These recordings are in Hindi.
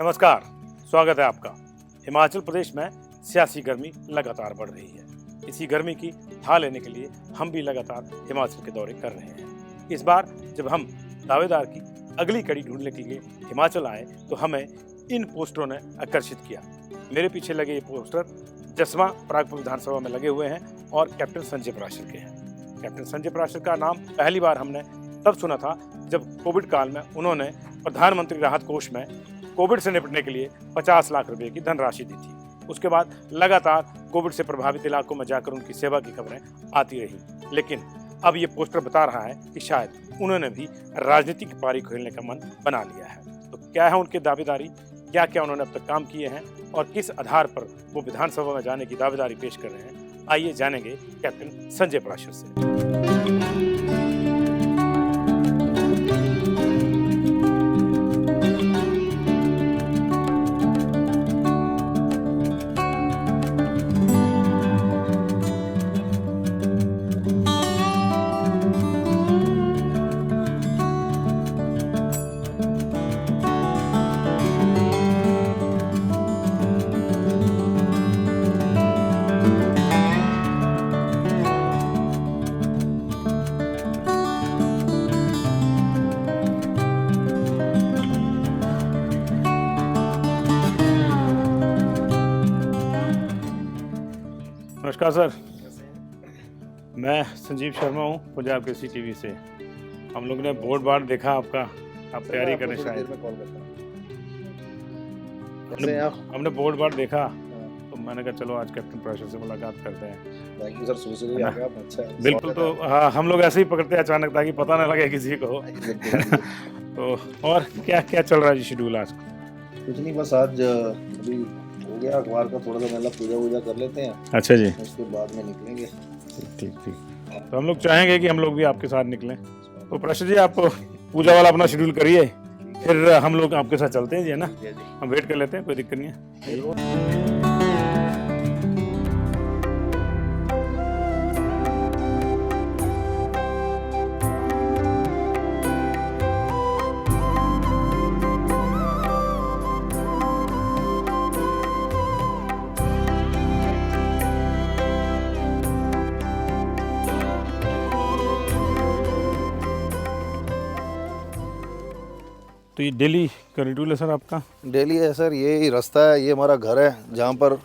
नमस्कार, स्वागत है आपका। हिमाचल प्रदेश में सियासी गर्मी लगातार बढ़ रही है। इसी गर्मी की ठा लेने के लिए हम भी लगातार हिमाचल के दौरे कर रहे हैं। इस बार जब हम दावेदार की अगली कड़ी ढूंढने के लिए हिमाचल आए तो हमें इन पोस्टरों ने आकर्षित किया। मेरे पीछे लगे ये पोस्टर जसवा परागपुर विधानसभा में लगे हुए हैं और कैप्टन संजय पराशर के हैं। कैप्टन संजय पराशर का नाम पहली बार हमने तब सुना था जब कोविड काल में उन्होंने प्रधानमंत्री राहत कोष में कोविड से निपटने के लिए 50 लाख रुपए की धनराशि दी थी। उसके बाद लगातार कोविड से प्रभावित इलाकों में जाकर उनकी सेवा की खबरें आती रही, लेकिन अब ये पोस्टर बता रहा है कि शायद उन्होंने भी राजनीतिक पारी खेलने का मन बना लिया है। तो क्या है उनकी दावेदारी, क्या क्या उन्होंने अब तक काम किए हैं और किस आधार पर वो विधानसभा में जाने की दावेदारी पेश कर रहे हैं, आइए जानेंगे कैप्टन संजय पराशर से। नमस्कार सर, मैं संजीव शर्मा हूँ पंजाब केसरी टीवी से। हम लोग ने बोर्ड बार देखा आपका, आप तैयारी करें शायद। हमने बोर्ड बार देखा तो मैंने कहा चलो आज कैप्टन पराशर से मुलाकात करते हैं। थैंक यू सर, सुबह आ गया आप। अच्छा है, बिल्कुल। तो हाँ, हम लोग ऐसे ही पकड़ते हैं अचानक ताकि पता ना लगे किसी को। तो और क्या क्या चल रहा है जी शेड्यूल आज? कुछ नहीं, बस आज अभी हो गया अखबार का थोड़ा सा, मतलब पूजा कर लेते हैं। अच्छा जी, उसके बाद में निकलेंगे। ठीक ठीक। तो हम लोग चाहेंगे कि हम लोग भी आपके साथ निकलें। तो पराशर जी आप पूजा वाला अपना शेड्यूल करिए, फिर हम लोग आपके साथ चलते हैं जी, है ना? हम वेट कर लेते हैं, कोई दिक्कत नहीं है। तो ये डेली का शेड्यूल है सर आपका? डेली है सर, ये ही रास्ता है, ये हमारा घर है जहाँ पर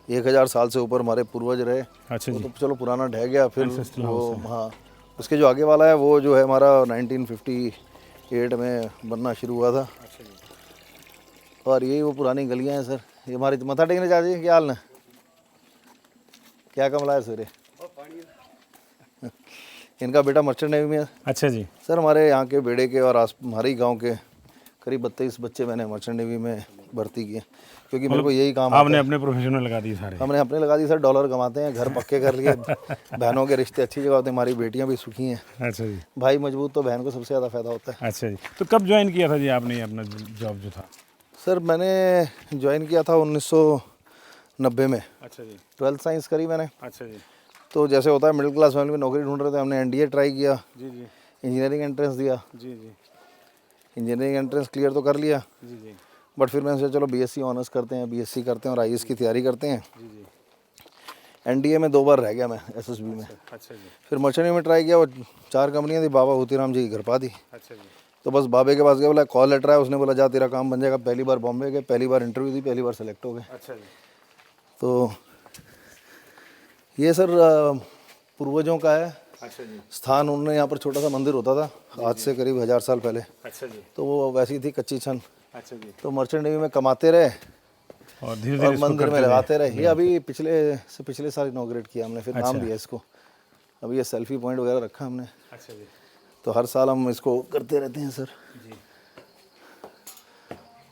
1000 साल से ऊपर हमारे पूर्वज रहे। अच्छा जी। तो चलो पुराना ढह गया, फिर Ancestral वो house है। हाँ, उसके जो आगे वाला है वो जो है हमारा 1958 में बनना शुरू हुआ था। अच्छा जी। और यही वो पुरानी गलियाँ हैं सर। ये हमारी मथा टेकने जा रही है, क्या हाल है, क्या कमला है सर? इनका बेटा मर्चेंट नेवी में है। अच्छा जी। सर हमारे यहाँ के बेड़े के और हमारे गांव के करीब 32 बच्चे मैंने मर्चेंट नेवी में भर्ती किए, क्योंकि मेरे को यही काम आता आपने है। अपने प्रोफेशन में लगा दी सारे? हमने अपने लगा दी सर, डॉलर कमाते हैं, घर पक्के कर लिए, बहनों के रिश्ते अच्छी जगह होते हैं, हमारी बेटियाँ भी सुखी हैं। अच्छा जी। भाई मजबूत तो बहन को सबसे ज़्यादा फायदा होता है। अच्छा जी। तो कब ज्वाइन किया था जी आपने ये अपना जॉब जो था? सर मैंने ज्वाइन किया था 1990 में। अच्छा जी। 12th साइंस करी मैंने। अच्छा जी। तो जैसे होता है मिडिल क्लास फैमिली में नौकरी ढूंढ रहे थे, हमने NDA ट्राई किया, जी जी। इंजीनियरिंग एंट्रेंस दिया, जी जी। इंजीनियरिंग एंट्रेंस क्लियर तो कर लिया, जी जी। बट फिर मैंने सोचा चलो BSc ऑनर्स करते हैं, BSc करते हैं और IAS की तैयारी करते हैं। जी जी। NDA में 2 बार रह गया मैं, SSB में। अच्छा जी। फिर मर्चेंट में ट्राई किया, वो 4 कंपनियां थी, बाबा होतीराम जी की घर पा दी। अच्छा जी। तो बस बाबे के पास गया, बोला कॉल लेटर है, उसने बोला जा तेरा काम बन जाएगा। पहली बार बॉम्बे गए, पहली बार इंटरव्यू दी, पहली बार सेलेक्ट हो गए। अच्छा जी। तो ये सर पूर्वजों का है अच्छा जी। स्थान। उन्होंने यहाँ पर छोटा सा मंदिर होता था आज से करीब 1000 साल पहले, अच्छा जी। तो वो वैसी थी कच्ची छन। अच्छा जी। तो मर्चेंट नेवी में कमाते रहे और धीरे और धीरे मंदिर में लगाते रहे। ये अभी पिछले साल इनॉग्रेट किया हमने, फिर नाम दिया इसको। अभी ये सेल्फी पॉइंट वगैरह रखा हमने। अच्छा जी। तो हर साल हम इसको करते रहते हैं सर। जी।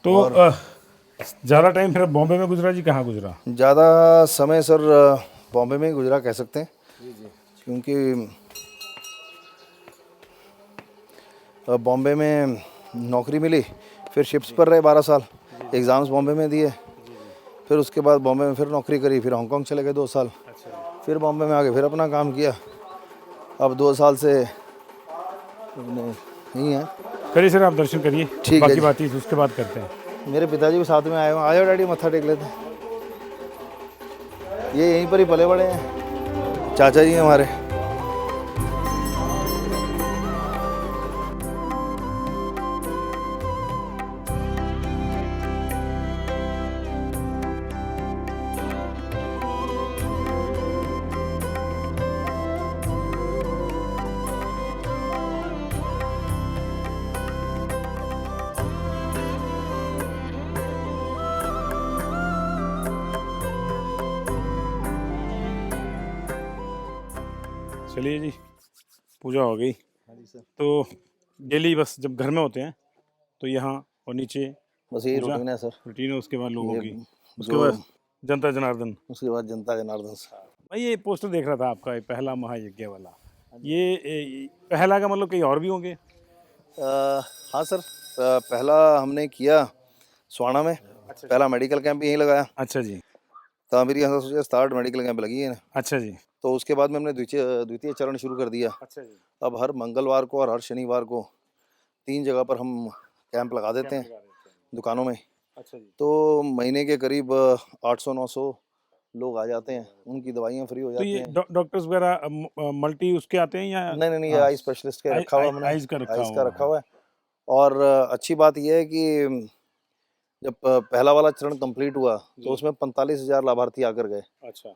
तो ज़्यादा टाइम फिर बॉम्बे में गुजरा जी, कहाँ गुजरा? ज़्यादा समय सर बॉम्बे में ही गुजरा कह सकते हैं। जी जी। क्योंकि बॉम्बे में नौकरी मिली, फिर शिप्स पर रहे 12 साल, एग्ज़ाम्स बॉम्बे में दिए, फिर उसके बाद बॉम्बे में फिर नौकरी करी, फिर हांगकांग चले गए 2 साल, फिर बॉम्बे में आके फिर अपना काम किया। अब 2 साल से यही है। करिए सर, आप दर्शन करिए, ठीक है बाकी जी। बात ही उसके बाद करते हैं। मेरे पिताजी भी साथ में आए हुए हैं। आ जाओ डैडी, मत्था टेक लेते हैं। ये यहीं पर ही पले बड़े हैं, चाचा जी हैं हमारे। चलिए जी, पूजा हो गई। हाँ जी सर। तो डेली बस जब घर में होते हैं तो यहाँ और नीचे बस यही पूजा रूटीन है सर। रूटीन है, उसके बाद लोगों ये की, उसके जो बाद जनता जनार्दन। उसके बाद जनता जनार्दन सर। भाई ये पोस्टर देख रहा था आपका, ये पहला महायज्ञ वाला, पहला का मतलब कहीं और भी होंगे? हाँ सर, पहला हमने किया स्वाना में। अच्छा पहला मेडिकल कैंप यहीं लगाया। अच्छा जी। तो मेरी यहाँ सोचा स्टार्ट मेडिकल कैंप लगी है ना। अच्छा जी। तो उसके बाद में हमने द्वितीय द्वितीय चरण शुरू कर दिया। अच्छा जी। अब हर मंगलवार को और हर शनिवार को 3 जगह पर हम कैंप लगा देते हैं दुकानों में। अच्छा जी। तो महीने के करीब 800-900 लोग आ जाते हैं, उनकी दवाइयाँ फ्री हो तो जाती ये हैं। डॉक्टर्स वगैरह मल्टी उसके आते हैं या? नहीं नहीं नहीं, ये हाँ, आई स्पेशलिस्ट के रखा हुआ हमने। आइज का रखा आइज का हुआ रखा है। हुआ है। और अच्छी बात यह है कि जब पहला वाला चरण कंप्लीट हुआ तो उसमें 45,000 लाभार्थी आकर गए। अच्छा।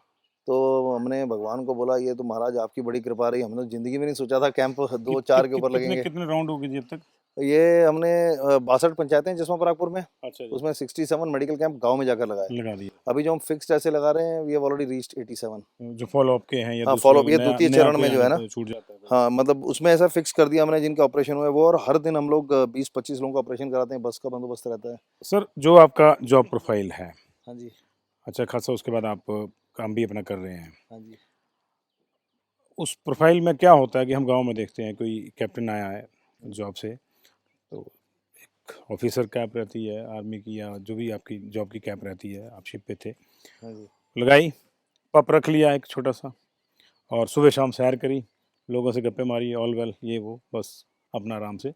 तो हमने भगवान को बोला, ये तो महाराज आपकी बड़ी कृपा रही, हमने जिंदगी में नहीं सोचा था कैंप कि, 2-4 के ऊपर कितने लगेंगे। कितने राउंड हो गए जी अब तक? ये हमने 62 पंचायतें जिसमें परागपुर में, अच्छा जी। उसमें 67 मेडिकल कैंप गांव में जाकर लगाए। लगा दिए। अभी जो हम फिक्स्ड ऐसे लगा रहे हैं, वी हैव ऑलरेडी रीच्ड 87। जो फॉलो अप के हैं या हाँ, दूसरे फॉलो अप, ये नया द्वितीय नया चरण कोई में आ जो है जाता ना। है, छूट जाता है तो। हाँ, मतलब उसमें ऐसा फिक्स कर दिया हमने जिनके ऑपरेशन हुए वो, और हर दिन हम लोग 20-25 लोगों का ऑपरेशन कराते हैं, बस का बंदोबस्त रहता है। सर जो आपका जॉब प्रोफाइल है, हाँ जी। अच्छा खासा, उसके बाद आप काम भी अपना कर रहे हैं, हाँ जी। उस प्रोफाइल में क्या होता है कि हम गांव में देखते हैं कोई कैप्टन आया है जॉब से, तो एक ऑफिसर कैप रहती है आर्मी की या जो भी आपकी जॉब की कैप रहती है, आप शिप पे थे, हाँ जी। लगाई, पप रख लिया एक छोटा सा, और सुबह शाम सैर करी, लोगों से गप्पे मारी, ऑल वेल ये वो, बस अपना आराम से।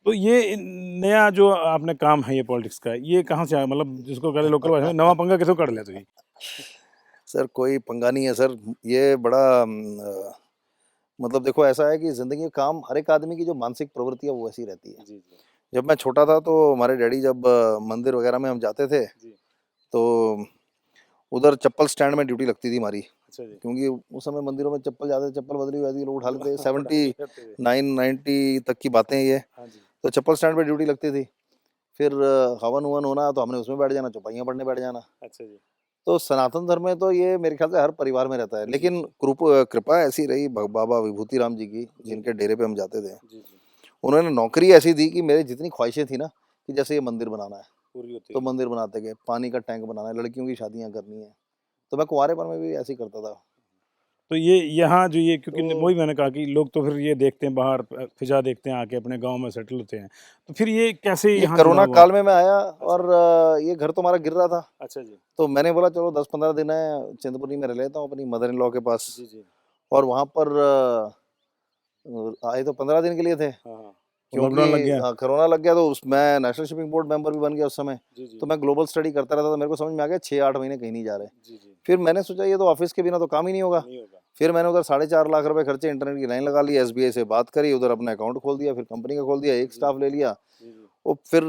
तो ये नया जो आपने काम है ये पॉलिटिक्स का, ये कहाँ से आया? मतलब जिसको कहते लोकल भाषा में नवा पंगा किसको कर ले तो ये? सर कोई पंगा नहीं है सर, ये बड़ा मतलब देखो ऐसा है कि ज़िंदगी में काम, हर एक आदमी की जो मानसिक प्रवृत्ति है वो ऐसी रहती है। जी जी जब मैं छोटा था तो हमारे डैडी जब मंदिर वगैरह में हम जाते थे, जी। तो उधर चप्पल स्टैंड में ड्यूटी लगती थी हमारी, अच्छा जी। क्योंकि उस समय मंदिरों में चप्पल ज़्यादा, चप्पल बदली हुई थी, लोग उठा लेते। उठा लेते थे। 79-90 तक की बातें हैं ये। हाँ जी। तो चप्पल स्टैंड पे ड्यूटी लगती थी। फिर हवन उवन होना तो हमने उसमें बैठ जाना, चौपाइयाँ पढ़ने बैठ जाना। अच्छा जी। तो सनातन धर्म में तो ये मेरे ख्याल से हर परिवार में रहता है, जी लेकिन कृपा ऐसी रही बाबा विभूति राम जी की, जिनके डेरे पे हम जाते थे। जी जी। उन्होंने नौकरी ऐसी दी कि मेरी जितनी ख्वाहिशें थी ना, कि जैसे ये मंदिर बनाना है पूरी होती तो है। मंदिर बनाते गए, पानी का टैंक बनाना है, लड़कियों की शादियां करनी है, तो मैं कुंवारेपन में भी ऐसे ही करता था। तो ये यहाँ जो ये, क्योंकि तो वही मैंने कहा कि लोग तो फिर ये देखते हैं बाहर, फिजा देखते हैं आके अपने गांव में सेटल होते हैं, तो फिर ये कैसे ये यहाँ जुड़ा कोरोना हुआ? काल में मैं आया, और ये घर तो हमारा गिर रहा था। अच्छा जी। तो मैंने बोला चलो 10-15 दिन है चिंतपूर्णी में रह लेता हूँ अपनी मदर इन लॉ के पास। जी जी। और वहाँ पर आए तो 15 दिन के लिए थे, हाँ हाँ। क्योंकि लॉकडाउन लग गया। कोरोना लग गया। तो मैं नेशनल शिपिंग बोर्ड मेंबर भी बन गया उस समय। जी जी। तो मैं ग्लोबल स्टडी करता रहता था, मेरे को समझ में आ गया 6-8 महीने कहीं नहीं जा रहे। जी जी। फिर मैंने सोचा ये तो ऑफिस के बिना तो काम ही नहीं होगा। नहीं होगा। फिर मैंने उधर 4.5 लाख रुपए खर्चे, इंटरनेट की लाइन लगा ली, एसबीआई से बात करी, उधर अपना अकाउंट खोल दिया, फिर कंपनी का खोल दिया, एक स्टाफ ले लिया। जी जी। वो फिर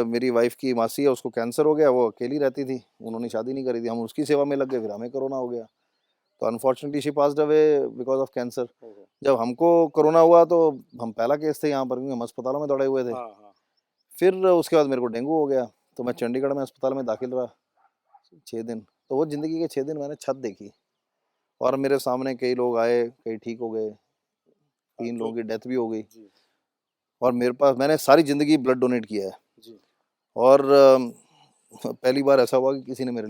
मेरी वाइफ की मासी है, उसको कैंसर हो गया, वो अकेली रहती थी, उन्होंने शादी नहीं करी थी, हम उसकी सेवा में लग गए, फिर हमें कोरोना हो गया। तो unfortunately she passed away because of cancer. ओहो। जब हमको कोरोना हुआ तो हम पहला केस थे यहाँ पर, क्योंकि हम अस्पतालों में दौड़े हुए थे। हाँ हाँ। फिर उसके बाद मेरे को डेंगू हो गया, तो मैं चंडीगढ़ में अस्पताल में दाखिल रहा 6 दिन। तो वो ज़िंदगी के 6 दिन मैंने छत देखी, और मेरे सामने कई लोग आए, कई ठीक हो गए, 3 लोगों की डेथ भी हो गई। जी और मेरे पास, मैंने सारी ज़िंदगी ब्लड डोनेट किया है। जी। और पहली बार ऐसा हुआ कि किसी ने मेरे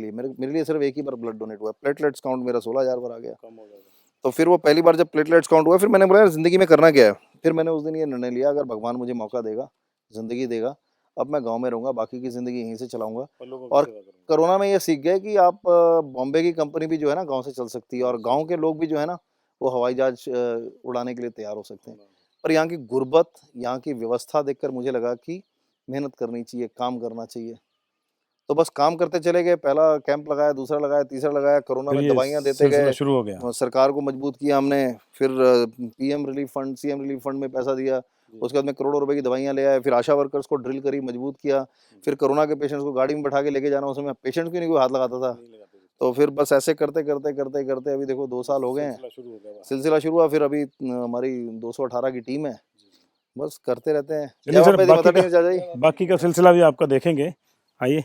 लिए सिर्फ एक ही बार ब्लड डोनेट हुआ। प्लेटलेट्स काउंट मेरा 16,000 पर आ गया। कम हो जाएगा। तो फिर वो पहली बार जब प्लेटलेट्स काउंट हुआ, फिर मैंने बोला यार ज़िंदगी में करना क्या है। फिर मैंने उस दिन ये निर्णय लिया, अगर भगवान मुझे मौका देगा, ज़िंदगी देगा, अब मैं गांव में रहूँगा, बाकी की ज़िंदगी यहीं से चलाऊँगा। और लोगों की और सेवा करूँगा। कोरोना में ये सीख गए कि आप बॉम्बे की कंपनी भी जो है ना गांव से चल सकती है, और गांव के लोग भी जो है ना वो हवाई जहाज उड़ाने के लिए तैयार हो सकते हैं। पर यहाँ की गुर्बत, यहाँ की व्यवस्था देखकर मुझे लगा कि मेहनत करनी चाहिए, काम करना चाहिए। तो बस काम करते चले गए, पहला कैंप लगाया, दूसरा लगाया, तीसरा लगाया, कोरोना फिर में ये दवाइयाँ देते सिलसिला गए, शुरू हो गया। सरकार को मजबूत किया हमने, फिर PM relief fund, CM relief fund में पैसा दिया, उसके बाद में करोड़ों रुपए की दवाइयाँ ले आए, फिर आशा वर्कर्स को ड्रिल करी, मजबूत किया, फिर कोरोना के पेशेंट्स को गाड़ी में बैठा के लेके जाना, उसमें पेशेंट्स भी नहीं कोई हाथ लगाता था। तो फिर बस ऐसे करते करते करते करते अभी देखो 2 साल हो गए हैं, सिलसिला शुरू हुआ, फिर अभी हमारी 218 की टीम है, बस करते रहते हैं। चलिए सर, चाचा बाकी का सिलसिला भी आपका देखेंगे, आइए।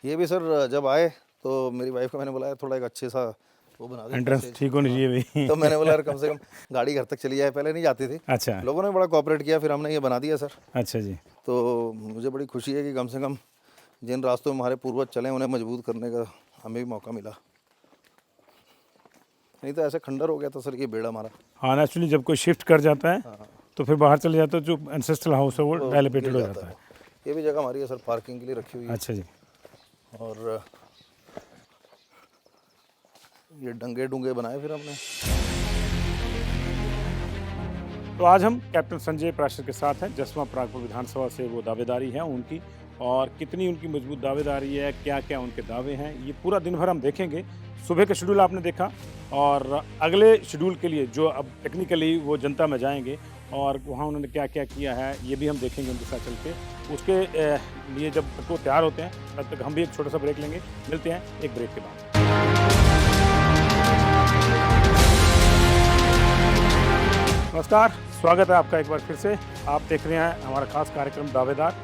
ये भी सर जब आए तो मेरी वाइफ को मैंने बोला थोड़ा एक अच्छे सा वो बना दे, एंट्रेंस ठीक होनी चाहिए भाई। तो मैंने बोला यार कम से कम गाड़ी घर तक चली जाए, पहले नहीं जाती थी, अच्छा लोगों ने बड़ा कोऑपरेट किया, फिर हमने ये बना दिया सर। अच्छा जी। तो मुझे बड़ी खुशी है कि कम से कम जिन रास्तों में हमारे पूर्वज चले उन्हें मजबूत करने का हमें भी मौका मिला, नहीं तो ऐसे खंडर हो गया था सर ये बेड़ा हमारा। हाँ, नेचुरली जब कोई शिफ्ट कर जाता है तो फिर बाहर चले जाता है, जो एंसेस्ट्रल हाउस है वो डायलेपेटेड हो जाता है। ये भी जगह हमारी है सर, पार्किंग के लिए रखी हुई है। अच्छा जी। और ये डंगे डूंगे बनाए फिर हमने। तो आज हम कैप्टन संजय प्राशर के साथ हैं। जसवां परागपुर विधानसभा से वो दावेदारी है उनकी, और कितनी उनकी मजबूत दावेदारी है, क्या क्या उनके दावे हैं, ये पूरा दिन भर हम देखेंगे। सुबह का शेड्यूल आपने देखा, और अगले शेड्यूल के लिए जो अब टेक्निकली वो जनता में जाएंगे और वहाँ उन्होंने क्या क्या किया है ये भी हम देखेंगे उनके साथ चल के। उसके लिए जब तक वो तैयार होते हैं तब तक हम भी एक छोटा सा ब्रेक लेंगे। मिलते हैं एक ब्रेक के बाद। नमस्कार, स्वागत है आपका एक बार फिर से। आप देख रहे हैं हमारा खास कार्यक्रम दावेदार।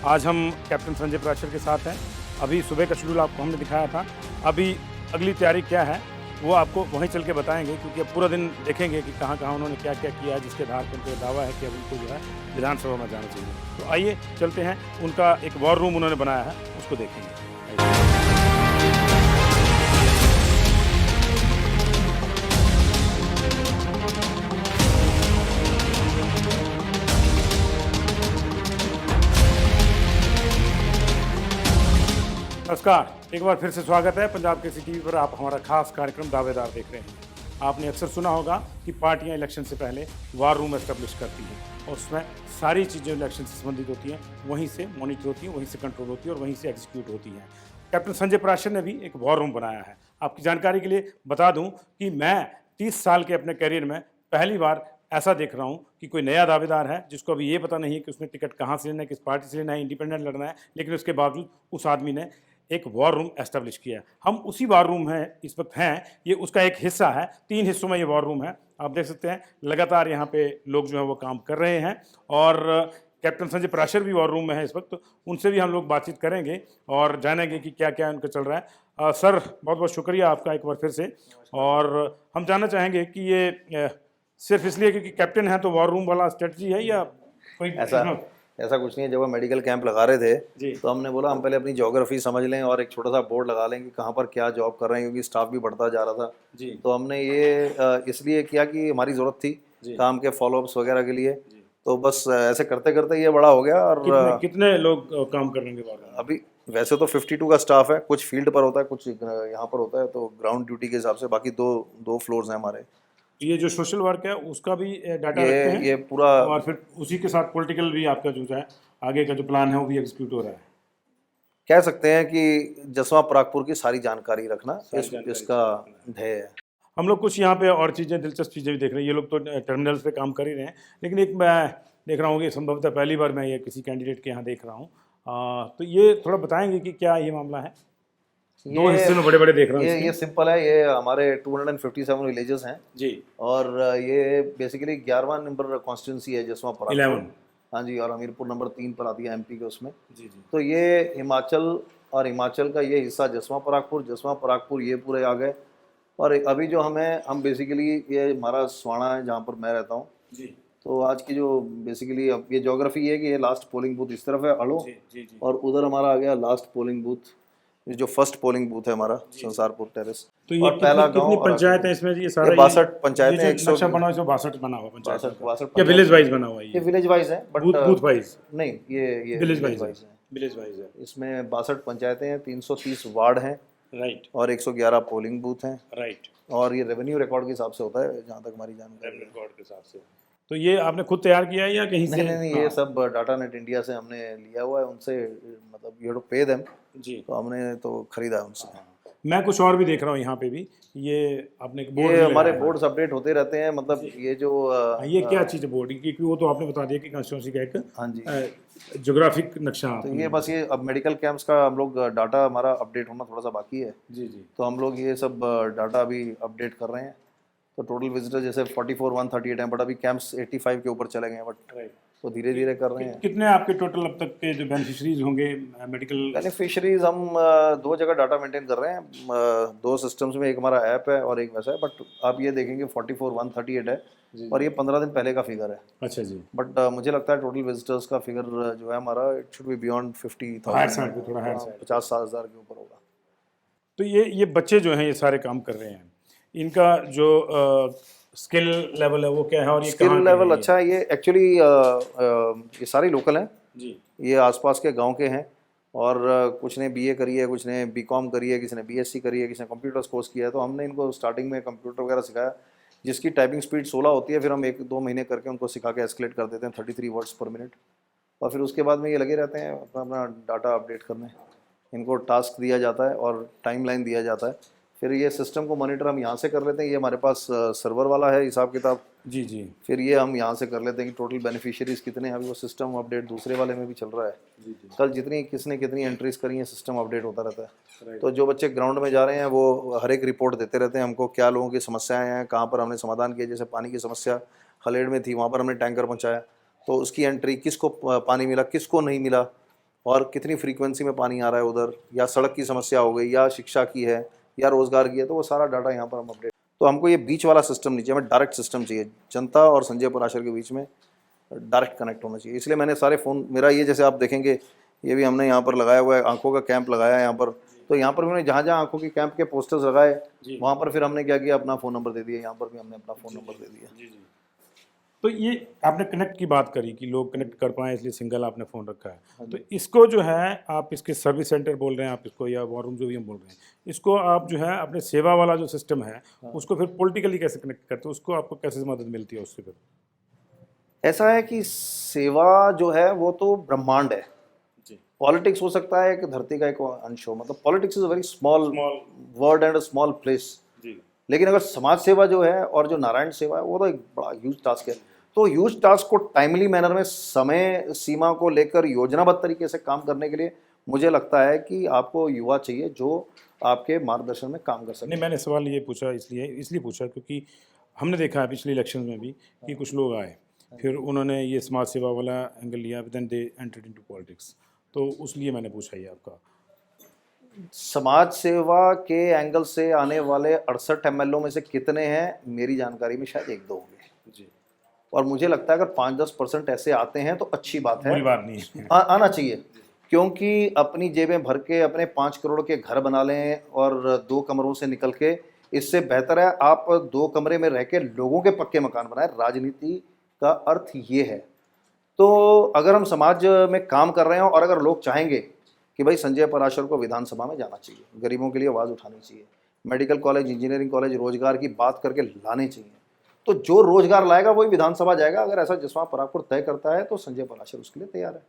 आज हम कैप्टन संजय प्राशर के साथ हैं। अभी सुबह का शेड्यूल आपको हमने दिखाया था, अभी अगली तैयारी क्या है वो आपको वहीं चल के बताएंगे, क्योंकि अब पूरा दिन देखेंगे कि कहाँ कहाँ उन्होंने क्या क्या किया है, जिसके आधार पर उनका दावा है कि अब उनको जो है विधानसभा में जाना चाहिए। तो आइए चलते हैं, उनका एक वॉर रूम उन्होंने बनाया है, उसको देखेंगे। नमस्कार, एक बार फिर से स्वागत है पंजाब केसरी टीवी पर। आप हमारा खास कार्यक्रम दावेदार देख रहे हैं। आपने अक्सर सुना होगा कि पार्टियां इलेक्शन से पहले वार रूम एस्टेब्लिश करती हैं, और उसमें सारी चीज़ें इलेक्शन से संबंधित होती हैं, वहीं से मॉनिटर होती हैं, वहीं से कंट्रोल होती है और वहीं से एग्जीक्यूट होती हैं। कैप्टन संजय प्राशर ने भी एक वॉर रूम बनाया है। आपकी जानकारी के लिए बता दूँ कि मैं 30 साल के अपने करियर में पहली बार ऐसा देख रहा हूँ कि कोई नया दावेदार है जिसको अभी ये पता नहीं है कि उसने टिकट कहाँ से लेना है, किस पार्टी से लेना है, इंडिपेंडेंट लड़ना है, लेकिन उसके बावजूद उस आदमी ने एक वॉर रूम एस्टेब्लिश किया है। हम उसी वॉर रूम है इस वक्त हैं, ये उसका एक हिस्सा है। 3 हिस्सों में ये वॉर रूम है, आप देख सकते हैं। लगातार यहाँ पे लोग जो है वो काम कर रहे हैं, और कैप्टन संजय प्राशर भी वॉर रूम में है इस वक्त, तो उनसे भी हम लोग बातचीत करेंगे और जानेंगे कि क्या क्या उनका चल रहा है। सर, बहुत बहुत शुक्रिया आपका एक बार फिर से। और हम जानना चाहेंगे कि ये सिर्फ इसलिए क्योंकि कैप्टन है तो वॉर रूम वाला स्ट्रेटजी है, या कोई ऐसा कुछ नहीं है। जब हम मेडिकल कैंप लगा रहे थे तो हमने बोला हम पहले अपनी ज्योग्राफी समझ लें और एक छोटा सा बोर्ड लगा लें कि कहाँ पर क्या जॉब कर रहे हैं, क्योंकि स्टाफ भी बढ़ता जा रहा था जी। तो हमने ये इसलिए किया कि हमारी ज़रूरत थी काम के फॉलोअप्स वगैरह के लिए। तो बस ऐसे करते करते ये बड़ा हो गया। और कितने लोग काम करने के बाद? अभी वैसे तो 52 का स्टाफ है, कुछ फील्ड पर होता है, कुछ यहाँ पर होता है, तो ग्राउंड ड्यूटी के हिसाब से बाकी दो फ्लोर्स हैं हमारे। ये जो सोशल वर्क है उसका भी डाटा रखते हैं ये पूरा, और फिर उसी के साथ पॉलिटिकल भी आपका जो है आगे का जो प्लान है वो भी एग्जीक्यूट हो रहा है। कह सकते हैं कि जसवां परागपुर की सारी जानकारी रखना इसका ध्येय है। हम लोग कुछ यहाँ पे और चीज़ें, दिलचस्प चीज़ें भी देख रहे हैं। ये लोग तो टर्मिनल्स पे काम कर ही रहे हैं, लेकिन एक मैं देख रहा हूँ कि संभवतः पहली बार मैं ये किसी कैंडिडेट के यहाँ देख रहा हूँ। तो ये थोड़ा बताएंगे कि क्या ये मामला है? 2 हिस्से में बड़े बड़े देख रहा हूँ। ये सिंपल है। ये हमारे 257 विलेजेस हैं जी, और ये बेसिकली 11वां नंबर कॉन्स्टिट्यूंसी है जसवां परागपुर। 11, हाँ जी, और हमीरपुर नंबर 3 पर आती है एमपी के उसमें जी। तो ये हिमाचल का ये हिस्सा जसवां परागपुर ये पूरे आ गए। और अभी जो हम बेसिकली ये हमारा स्वाणा है जहाँ पर मैं रहता हूँ जी। तो आज की जो बेसिकली अब ये ज्योग्राफी है कि ये लास्ट पोलिंग बूथ इस तरफ है अड़ो जी। और उधर हमारा आ गया लास्ट पोलिंग बूथ, जो फर्स्ट पोलिंग बूथ है हमारा संसारपुर टेरेस। तो ये पहला कितनी पंचायत है इसमें? ये सारा 62 पंचायतें, 100 बना हुआ, 62 बना हुआ पंचायत। ये विलेज वाइज बना हुआ है? ये विलेज वाइज है, बट बूथ वाइज नहीं, ये विलेज वाइज है। इसमें 62 पंचायतें हैं, 330 वार्ड हैं राइट, और 111 पोलिंग बूथ हैं राइट। और ये रेवेन्यू रिकॉर्ड के हिसाब से होता है जहाँ तक हमारी जानकारी, रिकॉर्ड के हिसाब से। तो ये आपने खुद तैयार किया है या कहीं से? नहीं, ये सब डाटा नेट इंडिया से हमने लिया हुआ है उनसे, मतलब you have to pay them जी। तो हमने तो खरीदा है उनसे। मैं कुछ और भी देख रहा हूँ यहाँ पे भी, ये आपने एक बोर्ड ये भी हमारे लगाया है। बोर्ड्स अपडेट होते रहते हैं, मतलब ये जो ये क्या चीज़ है बोर्ड की? क्योंकि वो तो आपने बता दिया कि कॉन्स्टिट्यूंसी का एक हाँ जी, ज्योग्राफिक नक्शा तो आपने- ये बस ये अब मेडिकल कैंप्स का हम लोग डाटा हमारा अपडेट होना थोड़ा सा बाकी है, जी जी। तो हम लोग ये सब डाटा अभी अपडेट कर रहे हैं। तो टोटल विजिटर जैसे 44,138 हैं, बट अभी कैंप्स 85 के ऊपर चले गए हैं, बट राइट। तो धीरे धीरे कर रहे हैं। कितने आपके टोटल अब तक के जो बेनिफिशरीज होंगे मेडिकल? बेनिफिशरीज हम दो जगह डाटा मेंटेन कर रहे हैं, दो सिस्टम्स में, एक हमारा ऐप है और एक वैसा है, बट आप ये देखेंगे 44,138 है और ये 15 दिन पहले का फिगर है। अच्छा जी। बट मुझे लगता है टोटल विजिटर्स का फिगर जो है हमारा, it should be beyond 50,000, higher side पे, थोड़ा हायर साइड। 50-60 हज़ार के ऊपर होगा। तो ये बच्चे जो हैं ये सारे काम कर रहे हैं, इनका जो स्किल लेवल है वो क्या है और ये कहाँ स्किल के लेवल हैं अच्छा है। ये एक्चुअली ये सारे लोकल हैं जी? ये आसपास के गांव के हैं, और कुछ ने बीए करी है, कुछ ने बीकॉम करी है, किसी ने बीएससी करी है, किसी ने कंप्यूटर्स कोर्स किया है। तो हमने इनको स्टार्टिंग में कंप्यूटर वगैरह सिखाया, जिसकी टाइपिंग स्पीड 16 होती है, फिर हम 1-2 महीने करके उनको सिखा के एस्केलेट कर देते हैं 33 वर्ड्स पर मिनट, और फिर उसके बाद में ये लगे रहते हैं अपना अपना डाटा अपडेट करने। इनको टास्क दिया जाता है और टाइमलाइन दिया जाता है, फिर ये सिस्टम को मॉनिटर हम यहाँ से कर लेते हैं। ये हमारे पास सर्वर वाला है हिसाब किताब, जी जी फिर ये हम यहाँ से कर लेते हैं कि टोटल बेनिफिशियरीज कितने हैं। अभी वो सिस्टम अपडेट दूसरे वाले में भी चल रहा है, कल जितनी किसने कितनी एंट्रीज करी हैं सिस्टम अपडेट होता रहता है। तो जो बच्चे ग्राउंड में जा रहे हैं वो हर एक रिपोर्ट देते रहते हैं हमको, क्या लोगों की समस्याएं हैं, कहाँ पर हमने समाधान किया। जैसे पानी की समस्या खलेड़ में थी, वहाँ पर हमने टैंकर पहुँचाया, तो उसकी एंट्री, किसको पानी मिला किसको नहीं मिला, और कितनी फ्रीक्वेंसी में पानी आ रहा है उधर, या सड़क की समस्या हो गई, या शिक्षा की है, या रोजगार की है, तो वो सारा डाटा यहाँ पर हम अपडेट। तो हमको ये बीच वाला सिस्टम नहीं चाहिए, हमें डायरेक्ट सिस्टम चाहिए। जनता और संजय पराशर के बीच में डायरेक्ट कनेक्ट होना चाहिए। इसलिए मैंने सारे फ़ोन, मेरा ये जैसे आप देखेंगे ये भी हमने यहाँ पर लगाया हुआ है, आंखों का कैंप लगाया है यहाँ पर। तो यहाँ पर भी हमने जहाँ जहाँ आंखों के कैंप के पोस्टर्स लगाए, वहाँ पर फिर हमने क्या किया, अपना फ़ोन नंबर दे दिया। यहाँ पर भी हमने अपना फ़ोन नंबर दे दिया। तो ये आपने कनेक्ट की बात करी कि लोग कनेक्ट कर पाएँ, इसलिए सिंगल आपने फ़ोन रखा है। तो इसको जो है आप इसके सर्विस सेंटर बोल रहे हैं आप इसको, या वॉर रूम जो भी हम बोल रहे हैं, इसको आप जो है अपने सेवा वाला जो सिस्टम है उसको फिर पॉलिटिकली कैसे कनेक्ट करते हो? उसको आपको कैसे मदद मिलती है उससे? फिर ऐसा है कि सेवा जो है वो तो ब्रह्मांड है, पॉलिटिक्स हो सकता है एक धरती का एक अंश हो, मतलब politics is a very small word and a small place. लेकिन अगर समाज सेवा जो है और जो नारायण सेवा है वो तो एक बड़ा ह्यूज टास्क है। तो ह्यूज टास्क को टाइमली मैनर में, समय सीमा को लेकर योजनाबद्ध तरीके से काम करने के लिए मुझे लगता है कि आपको युवा चाहिए जो आपके मार्गदर्शन में काम कर सके। नहीं, मैंने सवाल ये पूछा इसलिए पूछा क्योंकि हमने देखा है पिछले इलेक्शन में भी कि कुछ लोग आए, फिर उन्होंने ये समाज सेवा वाला एंगल लिया, then they entered into politics. तो उसलिए मैंने पूछा ये आपका। समाज सेवा के एंगल से आने वाले 68 एमएलओ में से कितने हैं मेरी जानकारी में शायद 1-2 होंगे जी। और मुझे लगता है अगर 5-10% ऐसे आते हैं तो अच्छी बात है, बुरी बात नहीं है। आना चाहिए, क्योंकि अपनी जेबें भर के अपने 5 करोड़ के घर बना लें और 2 कमरों से निकल के, इससे बेहतर है आप 2 कमरे में रह के लोगों के पक्के मकान बनाएं। राजनीति का अर्थ ये है। तो अगर हम समाज में काम कर रहे हैं और अगर लोग चाहेंगे कि भाई संजय पराशर को विधानसभा में जाना चाहिए, गरीबों के लिए आवाज़ उठानी चाहिए, मेडिकल कॉलेज, इंजीनियरिंग कॉलेज, रोजगार की बात करके लाने चाहिए, तो जो रोजगार लाएगा वही विधानसभा जाएगा। अगर ऐसा जसवंत परागपुर तय करता है तो संजय पराशर उसके लिए तैयार है।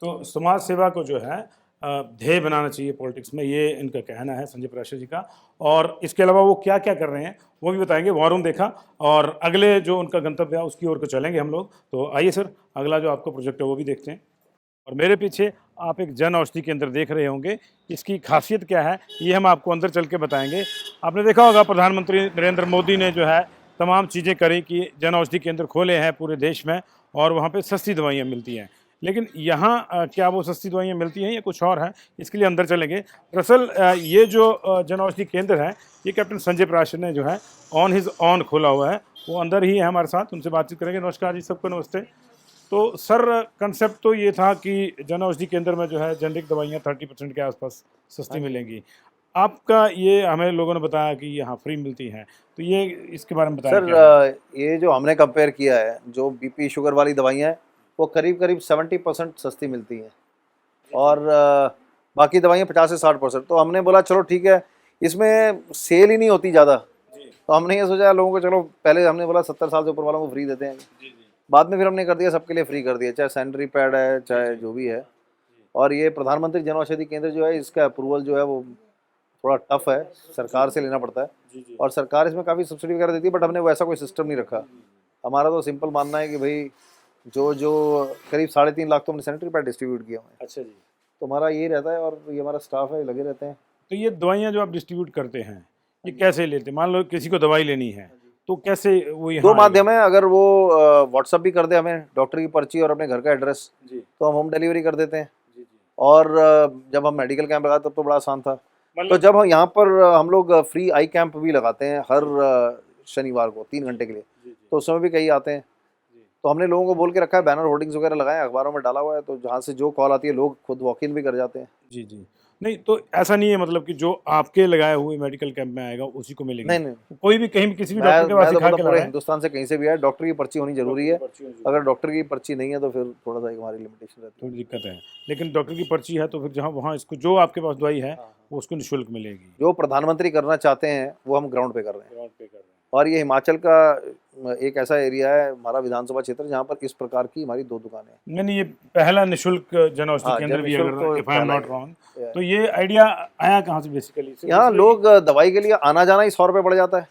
तो समाज सेवा को जो है ध्येय बनाना चाहिए पॉलिटिक्स में, ये इनका कहना है संजय पराशर जी का। और इसके अलावा वो क्या क्या कर रहे हैं वो भी बताएंगे। वॉर रूम देखा और अगले जो उनका गंतव्य है उसकी ओर को चलेंगे हम लोग। तो आइए सर, अगला जो आपका प्रोजेक्ट है वो भी देखते हैं। और मेरे पीछे आप एक जन औषधि केंद्र देख रहे होंगे, इसकी खासियत क्या है ये हम आपको अंदर चल के बताएंगे। आपने देखा होगा प्रधानमंत्री नरेंद्र मोदी ने जो है तमाम चीज़ें करी कि जन औषधि केंद्र खोले हैं पूरे देश में और वहाँ पे सस्ती दवाइयाँ मिलती हैं। लेकिन यहाँ क्या वो सस्ती दवाइयाँ मिलती हैं या कुछ और है, इसके लिए अंदर चलेंगे। दरअसल ये जो जन औषधि केंद्र है ये कैप्टन संजय पराशर ने जो है ऑन हिज ऑन खोला हुआ है, वो अंदर ही है हमारे साथ, उनसे बातचीत करेंगे। नमस्कार जी, सबको नमस्ते। तो सर, कंसेप्ट तो ये था कि जन औषधि केंद्र में जो है जेनरिक दवाइयाँ 30% के आसपास सस्ती मिलेंगी। आपका ये हमें लोगों ने बताया कि यहाँ फ्री मिलती हैं, तो ये इसके बारे में बताएं। सर, ये जो हमने कंपेयर किया है, जो बीपी शुगर वाली दवाइयाँ हैं वो करीब करीब 70% सस्ती मिलती हैं और बाकी दवाइयाँ 50 से 60%। तो हमने बोला चलो ठीक है, इसमें सेल ही नहीं होती ज़्यादा, तो हमने ये सोचा लोगों को, चलो पहले हमने बोला 70 साल से ऊपर वालों को फ्री देते हैं, बाद में फिर हमने कर दिया, सबके लिए फ्री कर दिया, चाहे सैनिटरी पैड है चाहे जो भी है। और ये प्रधानमंत्री जन औषधि केंद्र जो है, इसका अप्रूवल जो है वो थोड़ा टफ है, सरकार से लेना पड़ता है। और सरकार इसमें काफ़ी सब्सिडी वगैरह देती है, बट हमने वैसा कोई सिस्टम नहीं रखा। हमारा तो सिंपल मानना है कि भाई जो जो करीब 3.5 लाख तो हमने सैनिटरी पैड डिस्ट्रीब्यूट किया हुआ है। अच्छा जी। तो हमारा ये रहता है, और ये हमारा स्टाफ है, लगे रहते हैं। तो ये दवाइयाँ जो आप डिस्ट्रीब्यूट करते हैं, ये कैसे लेते हैं? मान लो किसी को दवाई लेनी है, तो कैसे वो यहाँ दो आएगा? माध्यम है, अगर वो व्हाट्सअप भी कर दे हमें डॉक्टर की पर्ची और अपने घर का एड्रेस, जी तो हम होम डिलीवरी कर देते हैं। जी जी। और जब हम मेडिकल कैंप लगाते तब तो बड़ा आसान था। तो मतलब जब हम यहाँ पर हम लोग फ्री आई कैंप भी लगाते हैं हर शनिवार को 3 घंटे के लिए, जी जी तो उस समय भी कई आते हैं। जी। तो हमने लोगों को बोल के रखा है, बैनर होर्डिंग्स वगैरह लगाए हैं, अखबारों में डाला हुआ है, तो जहाँ से जो कॉल आती है लोग खुद वॉक इन भी कर जाते हैं। जी जी। नहीं तो ऐसा नहीं है मतलब कि जो आपके लगाए हुए मेडिकल कैंप में आएगा उसी को मिलेगी? नहीं नहीं, कोई भी कहीं भी किसी भी डॉक्टर के पास मैं तो दिखा पता के ला पूरे रहा है? हिंदुस्तान से कहीं से भी आए, डॉक्टर की पर्ची होनी जरूरी है। पर्ची होनी अगर डॉक्टर की पर्ची नहीं है तो फिर थोड़ा सा एक हमारी लिमिटेशन रहती थोड़ी दिक्कत है, लेकिन डॉक्टर की पर्ची है तो फिर जहाँ वहाँ इसको जो आपके पास दवाई है है। वो उसको निःशुल्क मिलेगी। जो प्रधानमंत्री करना चाहते हैं वो हम ग्राउंड पे कर रहे हैं। ग्राउंड पे कर रहे हैं। और ये हिमाचल का एक ऐसा एरिया है, हमारा विधानसभा क्षेत्र, जहाँ पर इस प्रकार की हमारी 2 दुकानें हैं। नहीं नहीं, ये पहला निःशुल्क जन औषधि हाँ, केंद्र जन भी निःशुल्क अगर तो इफ आई एम पहला नॉट ही रॉन्ग, है। तो ये आइडिया आया कहाँ से बेसिकली? यहाँ लोग दवाई के लिए आना जाना ही 100 रुपये पड़ जाता है।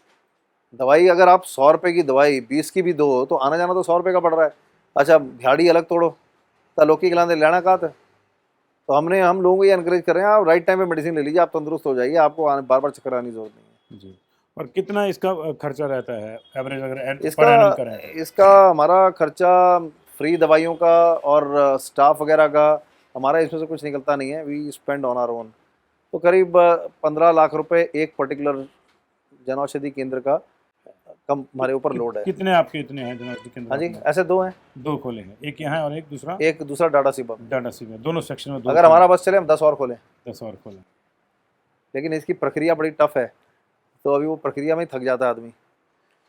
दवाई अगर आप 100 रुपये की दवाई 20 की भी दो तो आना जाना तो 100 रुपये का पड़ रहा है। अच्छा, झाड़ी अलग तोड़ो तो लोकी खिलाने लेना कहाँ था। तो हम लोगों को ये एनकरेज कर रहे हैं, आप राइट टाइम पे मेडिसिन ले लीजिए, आप तंदुरुस्त हो जाइए, आपको बार बार चक्कर आने की जरूरत नहीं है। जी। और कितना इसका खर्चा रहता है एवरेज अगर पर इसका एनम करें तो? इसका हमारा खर्चा फ्री दवाइयों का और स्टाफ वगैरह का, हमारा इसमें से कुछ निकलता नहीं है। We spend on our own. तो करीब 15 लाख रुपए एक पर्टिकुलर जन औषधि केंद्र का कम हमारे ऊपर लोड है। कितने आपके इतने हैं जन औषधि केंद्र? हाँ जी, आपने ऐसे 2 हैं, 2 खोले हैं, एक यहाँ है और एक दूसरा एक दूसरा डाटा सिबा में। डाटा सी में, दोनों सेक्शन में 2 अगर हमारा बस चले हम 10 और खोलें, 10 और खोले। लेकिन इसकी प्रक्रिया बड़ी टफ है, तो अभी वो प्रक्रिया में ही थक जाता है आदमी।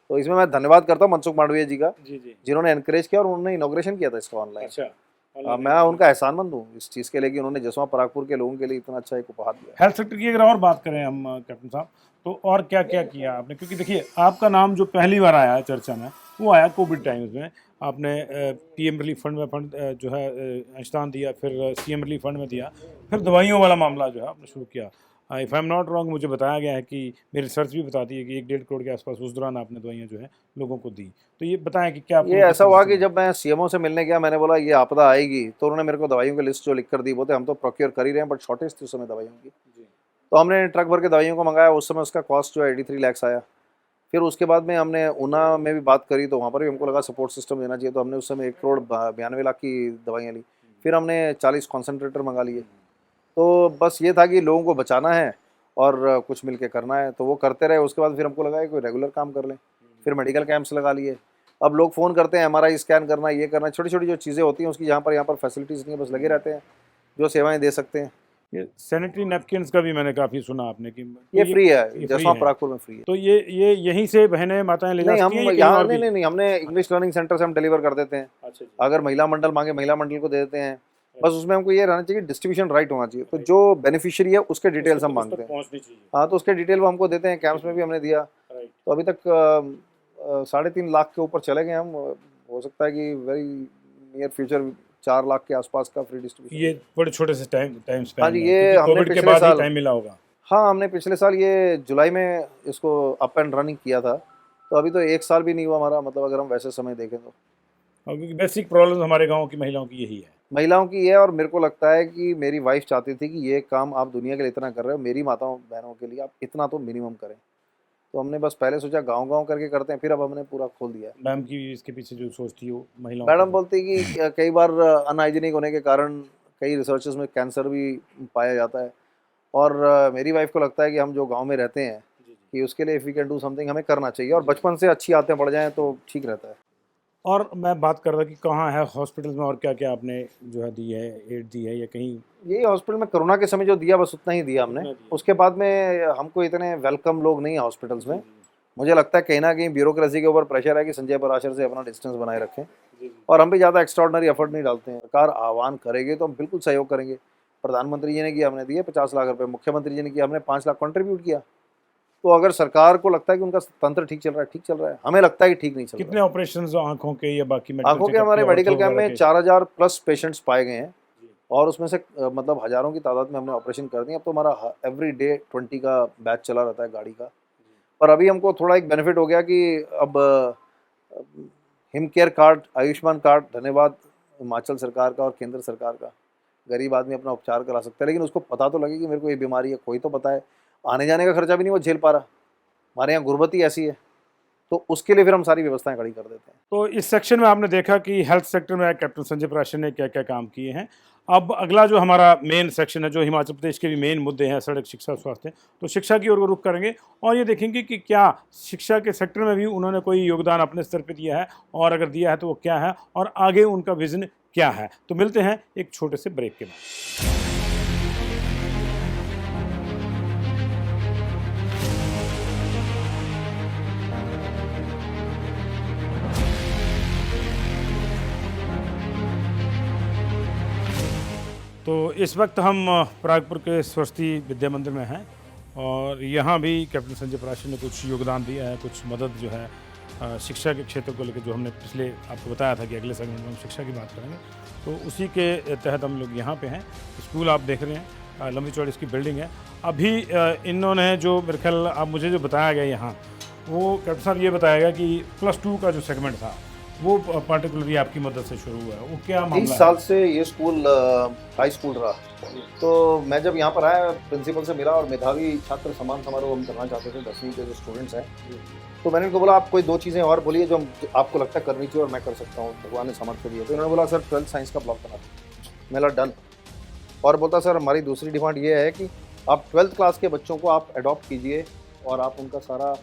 तो इसमें मैं धन्यवाद करता हूँ मनसुख मांडविया जी का, जी जी। जिन्होंने एनकरेज किया और उन्होंने इनॉग्रेशन किया था इसका ऑनलाइन। अच्छा, मैं उनका एहसानमंद हूँ इस चीज़ के लिए कि उन्होंने जसवां परागपुर के लोगों के लिए इतना अच्छा एक उपहार दिया। हेल्थ सेक्टर की अगर और बात करें हम कैप्टन साहब, तो और क्या क्या किया आपने? क्योंकि देखिए आपका नाम जो पहली बार आया है चर्चा में वो आया कोविड टाइम्स में। आपने पीएम रिलीफ फंड में जो है अंशदान दिया, फिर सीएम रिलीफ फंड में दिया, फिर दवाइयों वाला मामला जो है आपने शुरू किया। If I am not wrong, मुझे बताया गया है कि मेरी रिसर्च भी बताती है कि 1-1.5 करोड़ के आसपास उस दौरान आपने दवाइयाँ जो है लोगों को दी। तो ये बताएं कि क्या आपको ये ऐसा हुआ कि जब मैं सीएमओ से मिलने गया, मैंने बोला ये आपदा आएगी, तो उन्होंने मेरे को दवाइयों की लिस्ट जो लिख कर दी, बोलते हम तो प्रोक्योर कर ही रहे हैं, बट शॉर्टेज थी उस समय दवाइयों की। तो हमने ट्रक भर के दवाइयों को मंगाया, उस समय उसका कॉस्ट जो है 83 लाख आया। फिर उसके बाद में हमने ऊना में भी बात करी, तो वहाँ पर भी हमको लगा सपोर्ट सिस्टम देना चाहिए, तो हमने उस समय 1 करोड़ 92 लाख की दवाइयाँ ली। फिर हमने 40 कॉन्सेंट्रेटर मंगा लिए। तो बस ये था कि लोगों को बचाना है और कुछ मिल के करना है, तो वो करते रहे। उसके बाद फिर हमको लगा कि कोई रेगुलर काम कर लें, फिर मेडिकल कैंप्स लगा लिए। अब लोग फ़ोन करते हैं, एमआरआई स्कैन करना, ये करना, छोटी छोटी जो चीज़ें होती हैं उसकी यहाँ पर फैसिलिटीज़ नहीं है, बस लगे रहते हैं जो सेवाएं दे सकते हैं। ये सैनिटरी नैपकिन्स का भी मैंने काफ़ी सुना आपने कि ये फ्री है, ये जसवां फ्री है। परागपुर में फ्री है। तो ये यहीं से बहनें माताएं ले नहीं, जाती हम हैं या कहीं यहाँ और भी? नहीं, हमने इंग्लिश लर्निंग सेंटर से हम डिलीवर कर देते हैं। अच्छा जी। अगर महिला मंडल मांगे महिला मंडल को दे देते हैं। बस उसमें हमको ये रहना चाहिए, डिस्ट्रीब्यूशन राइट होना चाहिए। तो जो बेनिफिशियरी है उसके डिटेल्स हम मांगते हैं। पहुंचनी चाहिए। हाँ, तो उसके डिटेल वो हमको देते हैं, कैंप्स में भी हमने दिया। राइट। तो अभी तक 3.5 लाख के ऊपर चले गए हम। हो सकता है कि वेरी नियर फ्यूचर 4 लाख के आसपास का फ्री डिस्ट्रीब्यूशन। ये बड़े छोटे से टाइम स्पैन हाँ जी, में, ये क्योंकि हमने कोविड के पिछले बाद ही साल, टाइम मिला होगा। हाँ हमने पिछले साल ये जुलाई में इसको अप एंड रनिंग किया था। तो अभी तो 1 साल भी नहीं हुआ हमारा, मतलब अगर हम वैसे समय देखें तो। और क्योंकि बेसिक प्रॉब्लम हमारे गांव की महिलाओं की यही है। महिलाओं की है, और मेरे को लगता है कि मेरी वाइफ चाहती थी कि ये काम आप दुनिया के लिए इतना कर रहे हो, मेरी माताओं बहनों के लिए आप इतना तो मिनिमम करें। तो हमने बस पहले सोचा गांव-गांव करके करते हैं, फिर अब हमने पूरा खोल दिया है। मैम की इसके पीछे जो सोच थी वो महिलाओं मैडम की बोलती है कि कई बार अनहाइजीनिक होने के कारण कई रिसर्चेस में कैंसर भी पाया जाता है। और मेरी वाइफ को लगता है कि हम जो गाँव में रहते हैं कि उसके लिए if we can do something हमें करना चाहिए, और बचपन से अच्छी आदतें पड़ जाएँ तो ठीक रहता है। और मैं बात कर रहा कि कहाँ है हॉस्पिटल में और क्या क्या आपने जो है दी है, एड दी है या कहीं? यही हॉस्पिटल में कोरोना के समय जो दिया बस उतना ही दिया हमने। उसके बाद में हमको इतने वेलकम लोग नहीं है हॉस्पिटल्स में। मुझे लगता है कहीं ना कहीं ब्यूरोक्रेसी के ऊपर प्रेशर है कि संजय पराशर से अपना डिस्टेंस बनाए रखें, और हम भी ज़्यादा एक्स्ट्राऑर्डिनरी एफर्ट नहीं डालते हैं। सरकार आह्वान करेगी तो हम बिल्कुल सहयोग करेंगे। प्रधानमंत्री जी ने किया, हमने दिए 50 लाख रुपए। मुख्यमंत्री जी ने किया, हमने 5 लाख कंट्रीब्यूट किया। तो अगर सरकार को लगता है कि उनका तंत्र ठीक चल रहा है, ठीक चल रहा है, हमें लगता है कि ठीक नहीं चल रहा कितने ऑपरेशन आंखों के या बाकी है। आंखों के हमारे मेडिकल कैंप में 4000 प्लस पेशेंट्स पाए गए हैं और उसमें से मतलब हज़ारों की तादाद में हमने ऑपरेशन कर दिए। अब तो हमारा एवरी डे 20 का बैच चला रहता है गाड़ी का। पर अभी हमको थोड़ा एक बेनिफिट हो गया कि अब him care card, Ayushman card, धन्यवाद हिमाचल सरकार का और केंद्र सरकार का, गरीब आदमी अपना उपचार करा सकता है। लेकिन उसको पता तो लगे कि मेरे को ये बीमारी है, कोई तो पता है। आने जाने का खर्चा भी नहीं वो झेल पा रहा, हमारे यहाँ गुर्बत ही ऐसी है, तो उसके लिए फिर हम सारी व्यवस्थाएं खड़ी कर देते हैं। तो इस सेक्शन में आपने देखा कि हेल्थ सेक्टर में कैप्टन संजय प्राशन ने क्या क्या काम किए हैं। अब अगला जो हमारा मेन सेक्शन है, जो हिमाचल प्रदेश के भी मेन मुद्दे हैं, सड़क, शिक्षा, स्वास्थ्य, तो शिक्षा की ओर रुख करेंगे और ये देखेंगे कि क्या शिक्षा के सेक्टर में भी उन्होंने कोई योगदान अपने स्तर पर दिया है, और अगर दिया है तो वो क्या है और आगे उनका विजन क्या है। तो मिलते हैं एक छोटे से ब्रेक के बाद। तो इस वक्त हम परागपुर के सरस्वती विद्या मंदिर में हैं और यहाँ भी कैप्टन संजय प्राशन ने कुछ योगदान दिया है, कुछ मदद जो है शिक्षा के क्षेत्र को लेकर, जो हमने पिछले आपको बताया था कि अगले सेगमेंट में हम शिक्षा की बात करेंगे, तो उसी के तहत हम लोग यहाँ पे हैं। स्कूल आप देख रहे हैं, लंबी चौड़ी इसकी बिल्डिंग है। अभी इन्होंने जो मेरे ख्याल आप मुझे जो बताया गया यहाँ, वो कैप्टन साहब ये बताया गया कि +2 का जो सेगमेंट था वो पार्टिकुलरली आपकी मदद से शुरू हुआ है। वो क्या मामला है? 30 साल से ये स्कूल हाई स्कूल रहा। तो मैं जब यहाँ पर आया, प्रिंसिपल से मिला और मेधावी छात्र सम्मान समारोह हम करना चाहते थे 10वीं के जो स्टूडेंट्स हैं। तो मैंने उनको बोला आप कोई 2 चीज़ें और बोलिए जो आपको लगता है करनी चाहिए और मैं कर सकता हूँ, भगवान ने सामर्थ्य दिया। तो इन्होंने बोला सर 12th साइंस का ब्लॉक बना दो। मैं डन। और बोलता सर हमारी दूसरी डिमांड ये है कि आप 12th क्लास के बच्चों को आप अडॉप्ट कीजिए और आप उनका सारा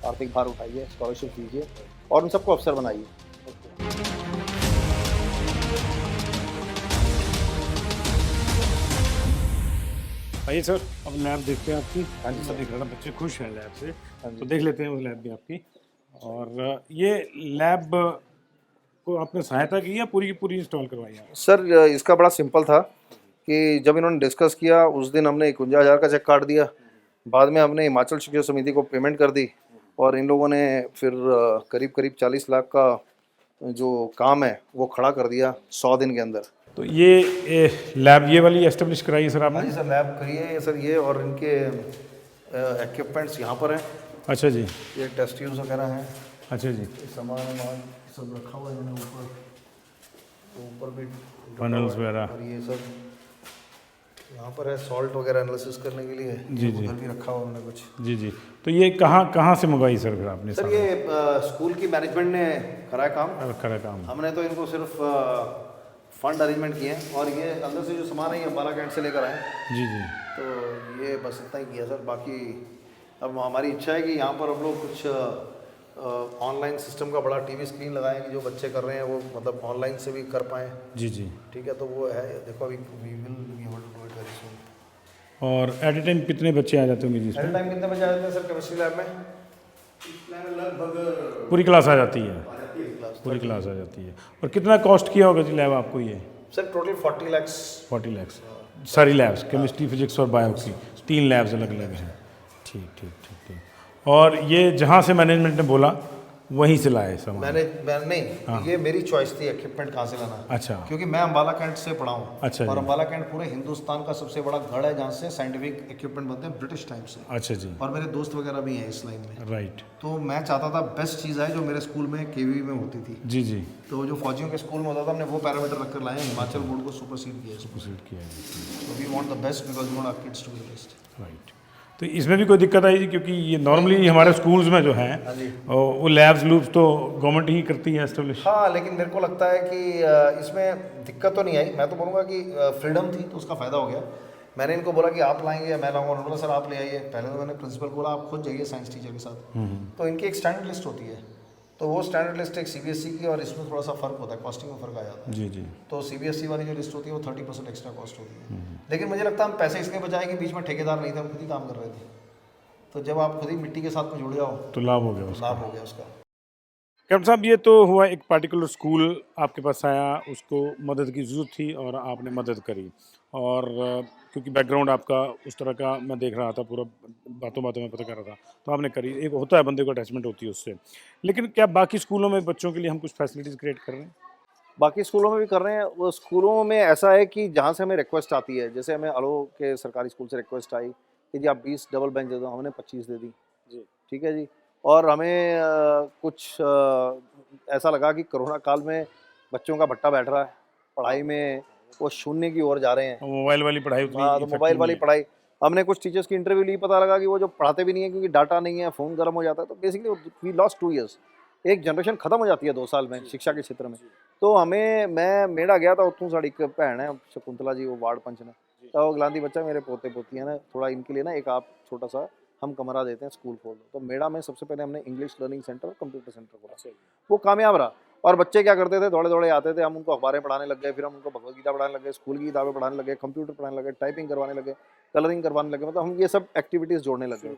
आर्थिक भार उठाइए, स्कॉलरशिप दीजिए और उन सबको अफसर बनाइए। आइए सर, अब लैब देखते हैं आपकी। हाँ जी सर। देख रहा था बच्चे खुश हैं लैब से, हाँ जी। तो देख लेते हैं वो लैब भी आपकी। और ये लैब को आपने सहायता की या पूरी की पूरी इंस्टॉल करवाई है? सर इसका बड़ा सिंपल था कि जब इन्होंने डिस्कस किया उस दिन हमने 51,000 का चेक काट दिया। बाद में हमने हिमाचल शिक्षा समिति को पेमेंट कर दी और इन लोगों ने फिर करीब करीब 40 लाख का जो काम है वो खड़ा कर दिया 100 दिन के अंदर। तो ये लैब ये वाली एस्टेब्लिश कराई है सर आपने? हाँ जी सर, लैब करिए सर ये, और इनके इक्विपमेंट्स यहाँ पर हैं। अच्छा जी। ये टेस्ट ट्यूब्स वगैरह हैं। अच्छा जी। सामान सब रखा हुआ है इन्होंने ऊपर, तो ऊपर भी Funnels वगैरह। और ये सब यहाँ पर है सॉल्ट वगैरह एनालिसिस करने के लिए। जी जी। उधर भी रखा हुआ उन्होंने कुछ। जी जी। तो ये कहाँ से मंगवाई सर फिर आपने? सर ये स्कूल की मैनेजमेंट ने कराया काम। करा काम। हमने तो इनको सिर्फ फंड अरेंजमेंट किए हैं और ये अंदर से जो सामान है ये अम्बाला कैंट से लेकर आए। जी जी। तो ये बस इतना ही किया सर। बाकी अब हमारी इच्छा है कि यहाँ पर हम लोग कुछ ऑनलाइन सिस्टम का बड़ा टीवी स्क्रीन लगाएं कि जो बच्चे कर रहे हैं वो मतलब ऑनलाइन से भी कर पाएँ। जी जी। ठीक है, तो वो है, देखो अभी we will be able to do it very soon. और एट ए टाइम कितने बच्चे आ जाते होंगे जी एट इसमें? टाइम कितने बजे आ जाते हैं सर केमिस्ट्री लैब में? लगभग पूरी क्लास आ जाती है? क्लास पूरी क्लास आ जाती है। और कितना कॉस्ट किया होगा जी लैब आपको ये? Sir total 40 lakhs। 40 लाख सारी लैब्स, केमिस्ट्री, फिजिक्स और बायो की 3 लैब्स अलग अलग हैं। ठीक ठीक ठीक ठीक। और ये जहाँ से मैनेजमेंट ने बोला वहीं से लाए सामान? मैं नहीं, ये मेरी चॉइस थी इक्विपमेंट कहाँ से लाना। अच्छा। क्योंकि मैं अम्बाला कैंट से पढ़ा हूँ। अच्छा और जी। अम्बाला कैंट पूरे हिंदुस्तान का सबसे बड़ा गढ़ है जहाँ से साइंटिफिक इक्विपमेंट बनते हैं ब्रिटिश टाइम से। अच्छा जी। और मेरे दोस्त वगैरह भी हैं इस लाइन में। राइट। तो मैं चाहता था बेस्ट चीज़ है जो मेरे स्कूल में केवी में होती थी। जी जी। तो जो फौजियों के स्कूल में होता था हमने वो पैरामीटर रख कर लाए हैं। हिमाचल बोर्ड को सुपरसीड किया है। प्रोसीड किया जी। तो we want the best because we want our kids to be the best. Right. तो इसमें भी कोई दिक्कत आई जी? क्योंकि ये नॉर्मली हमारे स्कूल्स में जो हैं हाँ जी। वो लैब्स लूब्स तो गवर्नमेंट ही करती है एस्टेब्लिश। हाँ, लेकिन मेरे को लगता है कि इसमें दिक्कत तो नहीं आई। मैं तो बोलूँगा कि फ्रीडम थी तो उसका फ़ायदा हो गया। मैंने इनको बोला कि आप लाएंगे या मैं लाऊंगा, उन्होंने बोला सर आप ले आइए। पहले तो मैंने प्रिंसिपल को बोला आप खुद जाइए साइंस टीचर के साथ। तो इनकी एक स्टैंडर्ड लिस्ट होती है, तो वो स्टैंडर्ड लिस्ट एक सीबीएसई की और इसमें थोड़ा सा फ़र्क होता है, कॉस्टिंग में फ़र्क आ जाता है। जी जी। तो सीबीएसई वाली जो लिस्ट होती है वो 30% एक्स्ट्रा कॉस्ट होती है। लेकिन मुझे लगता है हम पैसे इसलिए बचाए कि बीच में ठेकेदार नहीं थे, हम खुद ही काम कर रहे थे। तो जब आप खुद ही मिट्टी के साथ में जुड़ जाओ तो लाभ हो गया तो उसका। लाभ हो गया उसका। कैप्टन साहब, ये तो हुआ एक पार्टिकुलर स्कूल आपके पास आया, उसको मदद की ज़रूरत थी और आपने मदद करी। और क्योंकि बैकग्राउंड आपका उस तरह का मैं देख रहा था, पूरा बातों बातों में पता कर रहा था, तो आपने करी। एक होता है बंदे को अटैचमेंट होती है उससे। लेकिन क्या बाकी स्कूलों में बच्चों के लिए हम कुछ फैसिलिटीज़ क्रिएट कर रहे हैं? बाकी स्कूलों में भी कर रहे हैं। वो स्कूलों में ऐसा है कि जहाँ से हमें रिक्वेस्ट आती है, जैसे हमें अलो के सरकारी स्कूल से रिक्वेस्ट आई कि जी आप 20 डबल बेंच दे दो, हमने 25 दे दी जी। ठीक है जी। और हमें कुछ ऐसा लगा कि कोरोना काल में बच्चों का भट्टा बैठ रहा है, पढ़ाई में वो शून्य की ओर जा रहे हैं। मोबाइल वाली पढ़ाई उतनी हाँ, तो मोबाइल इफेक्टिव वाली नहीं है। पढ़ाई, हमने कुछ टीचर्स की इंटरव्यू ली, पता लगा कि वो जो पढ़ाते भी नहीं है क्योंकि डाटा नहीं है, फ़ोन गर्म हो जाता है। तो बेसिकली वी लॉस्ट 2 इयर्स, एक जनरेशन खत्म हो जाती है 2 साल में शिक्षा के क्षेत्र में। तो हमें, मैं मेड़ा गया था, उत्तू साड़ी एक भैन है शकुंतला जी, वो वार्ड पंच ने, तो गलांदी बच्चा मेरे पोते पोतियाँ ना, थोड़ा इनके लिए ना एक आप छोटा सा हम कमरा देते हैं, स्कूल खोल दो। तो मेड़ा में सबसे पहले हमने इंग्लिश लर्निंग सेंटर और कंप्यूटर सेंटर खोला, वो कामयाब रहा। और बच्चे क्या करते थे, दौड़े दौड़े आते थे, हम उनको अखबारें पढ़ाने लग गए, फिर हम उनको भगवत गीता पढ़ाने लग गए, स्कूल की किताबें पढ़ाने लगे, कंप्यूटर पढ़ाने लगे, टाइपिंग करवाने लगे, कलरिंग करवाने लगे, मतलब हम ये सब एक्टिविटीज़ जोड़ने लगे।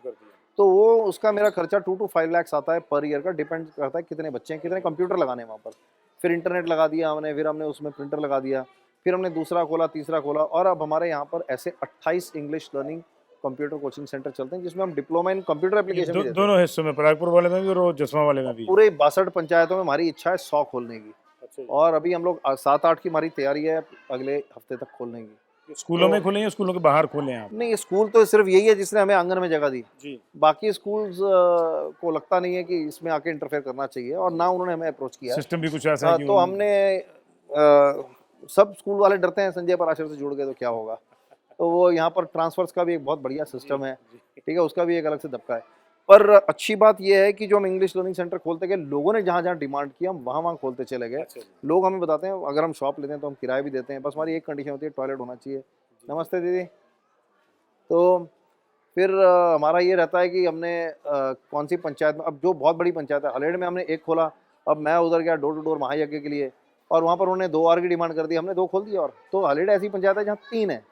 तो वो उसका मेरा खर्चा 2 to 5 लाख आता है पर ईयर का, डिपेंड करता है कितने बच्चे हैं, कितने कंप्यूटर लगाने हैं वहाँ पर। फिर इंटरनेट लगा दिया हमने, फिर हमने उसमें प्रिंटर लगा दिया, फिर हमने दूसरा खोला, तीसरा खोला, और अब हमारे यहाँ पर ऐसे 28 English learning computer coaching centre चलते हैं, जिसमें हम डिप्लोमा इन कंप्यूटर एप्लीकेशन भी देते हैं। दोनों हिस्सों में, परागपुर वाले में भी और जसवा वाले में भी। पूरे 62 पंचायतों में हमारी इच्छा है 100 खोलने की, और अभी हम लोग 7-8 की हमारी तैयारी है अगले हफ्ते तक खोलने की। स्कूलों में खोले या स्कूलों के बाहर खोले हैं आप? नहीं, स्कूल तो सिर्फ यही है जिसने हमें आंगन में जगह दी जी। बाकी स्कूल्स को लगता नहीं है कि इसमें आके इंटरफेयर करना चाहिए, और ना उन्होंने हमें अप्रोच किया है। सिस्टम भी कुछ ऐसा है कि तो हमने सब स्कूल वाले डरते हैं संजय पराशर से जुड़ गए तो क्या होगा, तो वो यहाँ पर ट्रांसफर्स का भी एक बहुत बढ़िया सिस्टम है, ठीक है, उसका भी एक अलग से दबका है। पर अच्छी बात यह है कि जो हम इंग्लिश लर्निंग सेंटर खोलते गए, लोगों ने जहाँ जहाँ डिमांड किया हम वहाँ वहाँ खोलते चले गए। लोग हमें बताते हैं अगर हम शॉप लेते हैं तो हम किराया भी देते हैं, बस हमारी एक कंडीशन होती है, टॉयलेट होना चाहिए। नमस्ते दीदी। तो फिर हमारा ये रहता है कि हमने कौन सी पंचायत में, अब जो बहुत बड़ी पंचायत है, हलेड़ में हमने एक खोला, अब मैं उधर गया डोर टू डोर महायज्ञ के लिए, और वहाँ पर उन्होंने 2 और की डिमांड कर दी, हमने 2 खोल दिया। और तो हलेड़ ऐसी पंचायत है जहाँ 3 है।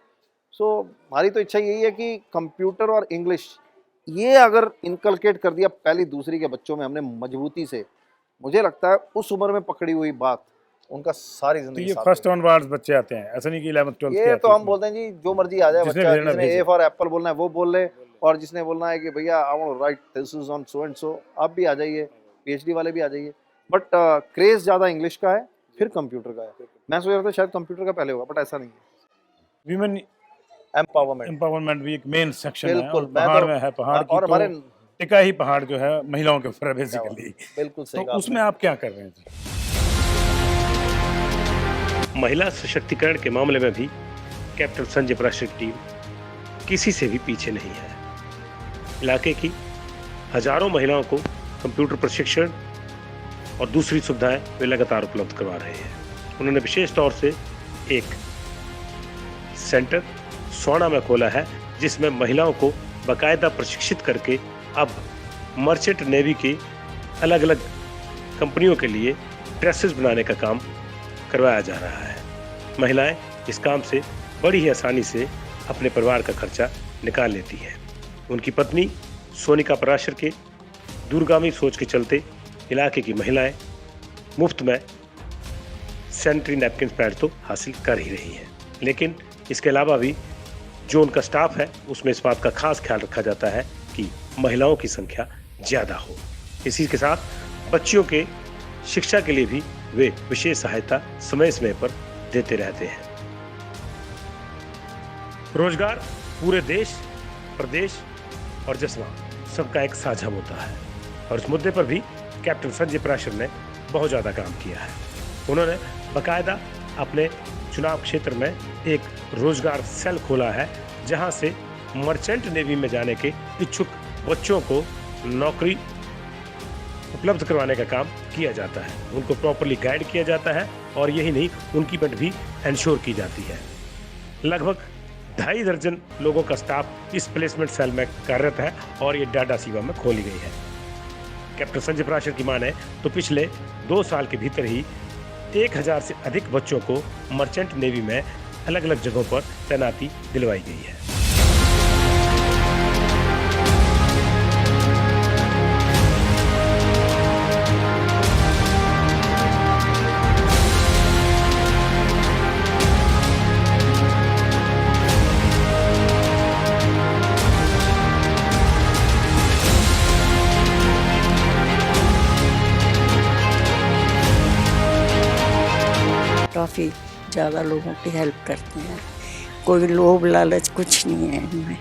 सो हमारी तो इच्छा यही है कि कंप्यूटर और इंग्लिश ये अगर इनकलकेट कर दिया पहली दूसरी के बच्चों में हमने मजबूती से, मुझे लगता है उस उम्र में पकड़ी हुई बात उनका सारी तो जिंदगी ये साथ फर्स्ट रहेगी। ऑनवर्ड्स बच्चे आते हैं, ऐसा नहीं कि 11th 12th ये तो हम बोलते हैं जी जो मर्जी आ जाए जिसने बच्चा, भेजना जिसने भेजे। ए फॉर एप्पल बोलना है वो बोल ले, और जिसने बोलना है कि भैया I want to write this is on so and so, आप भी आ जाइए, पीएचडी वाले भी आ जाइए। बट क्रेज ज़्यादा इंग्लिश का है, फिर कंप्यूटर का है। मैं सोच रहा था शायद कंप्यूटर का पहले होगा, बट ऐसा नहीं है। विमेन एम्पावरमेंट भी एक मेन सेक्शन है, बिल्कुल, और पहाड़ में है, पहाड़ की और हमारे तो टिका ही पहाड़ जो है महिलाओं के ऊपर है बेसिकली। बिल्कुल सही तो कहा उसमें आप क्या कर रहे हैं? महिला सशक्तिकरण के मामले में भी कैप्टन संजय पराशर की टीम किसी से भी पीछे नहीं है। इलाके की हजारों महिलाओं को कंप्यूटर प्रशिक्षण और दूसरी सुविधाएं वे लगातार उपलब्ध करवा रहे हैं। उन्होंने विशेष तौर से एक सेंटर सोना में खोला है, जिसमें महिलाओं को बाकायदा प्रशिक्षित करके अब मर्चेंट नेवी की अलग अलग कंपनियों के लिए ड्रेसेस बनाने का काम करवाया जा रहा है। महिलाएं इस काम से बड़ी ही आसानी से अपने परिवार का खर्चा निकाल लेती हैं। उनकी पत्नी सोनिका पराशर के दूरगामी सोच के चलते इलाके की महिलाएं मुफ्त में सैनिटरी नैपकिन पैड तो हासिल कर ही रही हैं, लेकिन इसके अलावा भी जो उनका स्टाफ है उसमें इस बात का खास ख्याल रखा जाता है कि महिलाओं की संख्या ज़्यादा हो। इसी के साथ बच्चियों के शिक्षा के लिए भी वे विशेष सहायता समय समय पर देते रहते हैं। रोजगार पूरे देश, प्रदेश और जसवा सबका एक साझा मुद्दा है, और इस मुद्दे पर भी कैप्टन संजय पराशर ने बहुत ज़्यादा काम किया है। उन्होंने बाकायदा अपने चुनाव क्षेत्र में एक रोजगार सेल खोला है, जहां से मर्चेंट नेवी में जाने के इच्छुक बच्चों को नौकरी उपलब्ध करवाने का काम किया जाता है। उनको प्रॉपर्ली गाइड किया जाता है, और यही नहीं, उनकी पेमेंट भी इंश्योर की जाती है। लगभग 2.5 दर्जन लोगों का स्टाफ इस प्लेसमेंट सेल में कार्यरत है, और ये डाडा सीवा में खोली गई है। कैप्टन संजय पराशर की माने तो पिछले 2 साल के भीतर ही 1000 से अधिक बच्चों को मर्चेंट नेवी में अलग अलग जगहों पर तैनाती दिलवाई गई है। काफ़ी ज़्यादा लोगों की हेल्प करते हैं। कोई लोभ लालच कुछ नहीं है इनमें,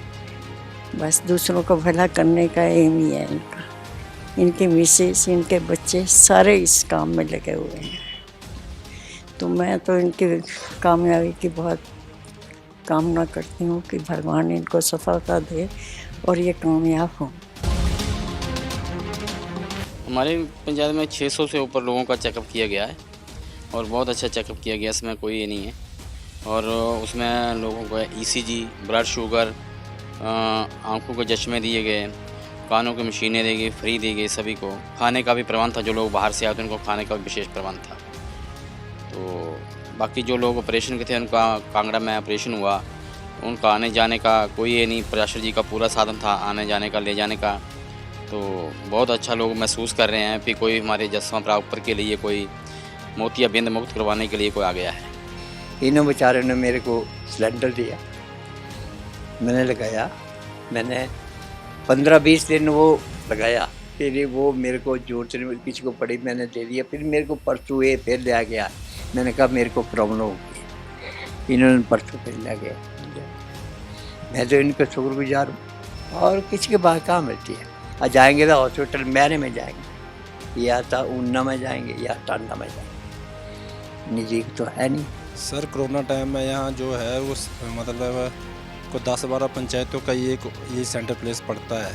बस दूसरों का भला करने का एम ही है इनका। इनके मिसेस, इनके बच्चे सारे इस काम में लगे हुए हैं। तो मैं तो इनकी कामयाबी की बहुत कामना करती हूँ कि भगवान इनको सफलता दे और ये कामयाब हों। हमारे पंचायत में 600 से ऊपर लोगों का चेकअप किया गया है और बहुत अच्छा चेकअप किया गया, इसमें कोई ये नहीं है। और उसमें लोगों को ईसीजी, ब्लड शुगर, आंखों के चश्मे दिए गए, कानों की मशीनें दी गई, फ्री दी गई सभी को। खाने का भी प्रबंध था, जो लोग बाहर से आए थे उनको खाने का भी विशेष प्रबंध था। तो बाकी जो लोग ऑपरेशन के थे उनका कांगड़ा में ऑपरेशन हुआ, उनका आने जाने का कोई ये नहीं, पराशर जी का पूरा साधन था आने जाने का, ले जाने का। तो बहुत अच्छा लोग महसूस कर रहे हैं कि कोई हमारे जसवां प्रापर के लिए कोई मोतियाबिंद मुक्त करवाने के लिए कोई आ गया है। इन्हों बेचारे ने मेरे को सिलेंडर दिया, मैंने लगाया। मैंने 15-20 दिन वो लगाया, फिर वो मेरे को जोर से पीछे को पड़ी, मैंने दे दिया। फिर मेरे को परसों ये फिर ले गया, मैंने कहा मेरे को प्रॉब्लम हो गई, इन्होंने परसों फिर ले गया। मैं तो इनका शुक्रगुजार हूँ। और किसी के बात कहाँ मिलती है, और जाएंगे तो हॉस्पिटल मैंने में जाएंगे, या तो ऊना में जाएंगे या टांडा में जाएंगे, निजी तो है नहीं। सर कोरोना टाइम में यहाँ जो है वो मतलब को 10-12 पंचायतों का ये सेंटर प्लेस पड़ता है।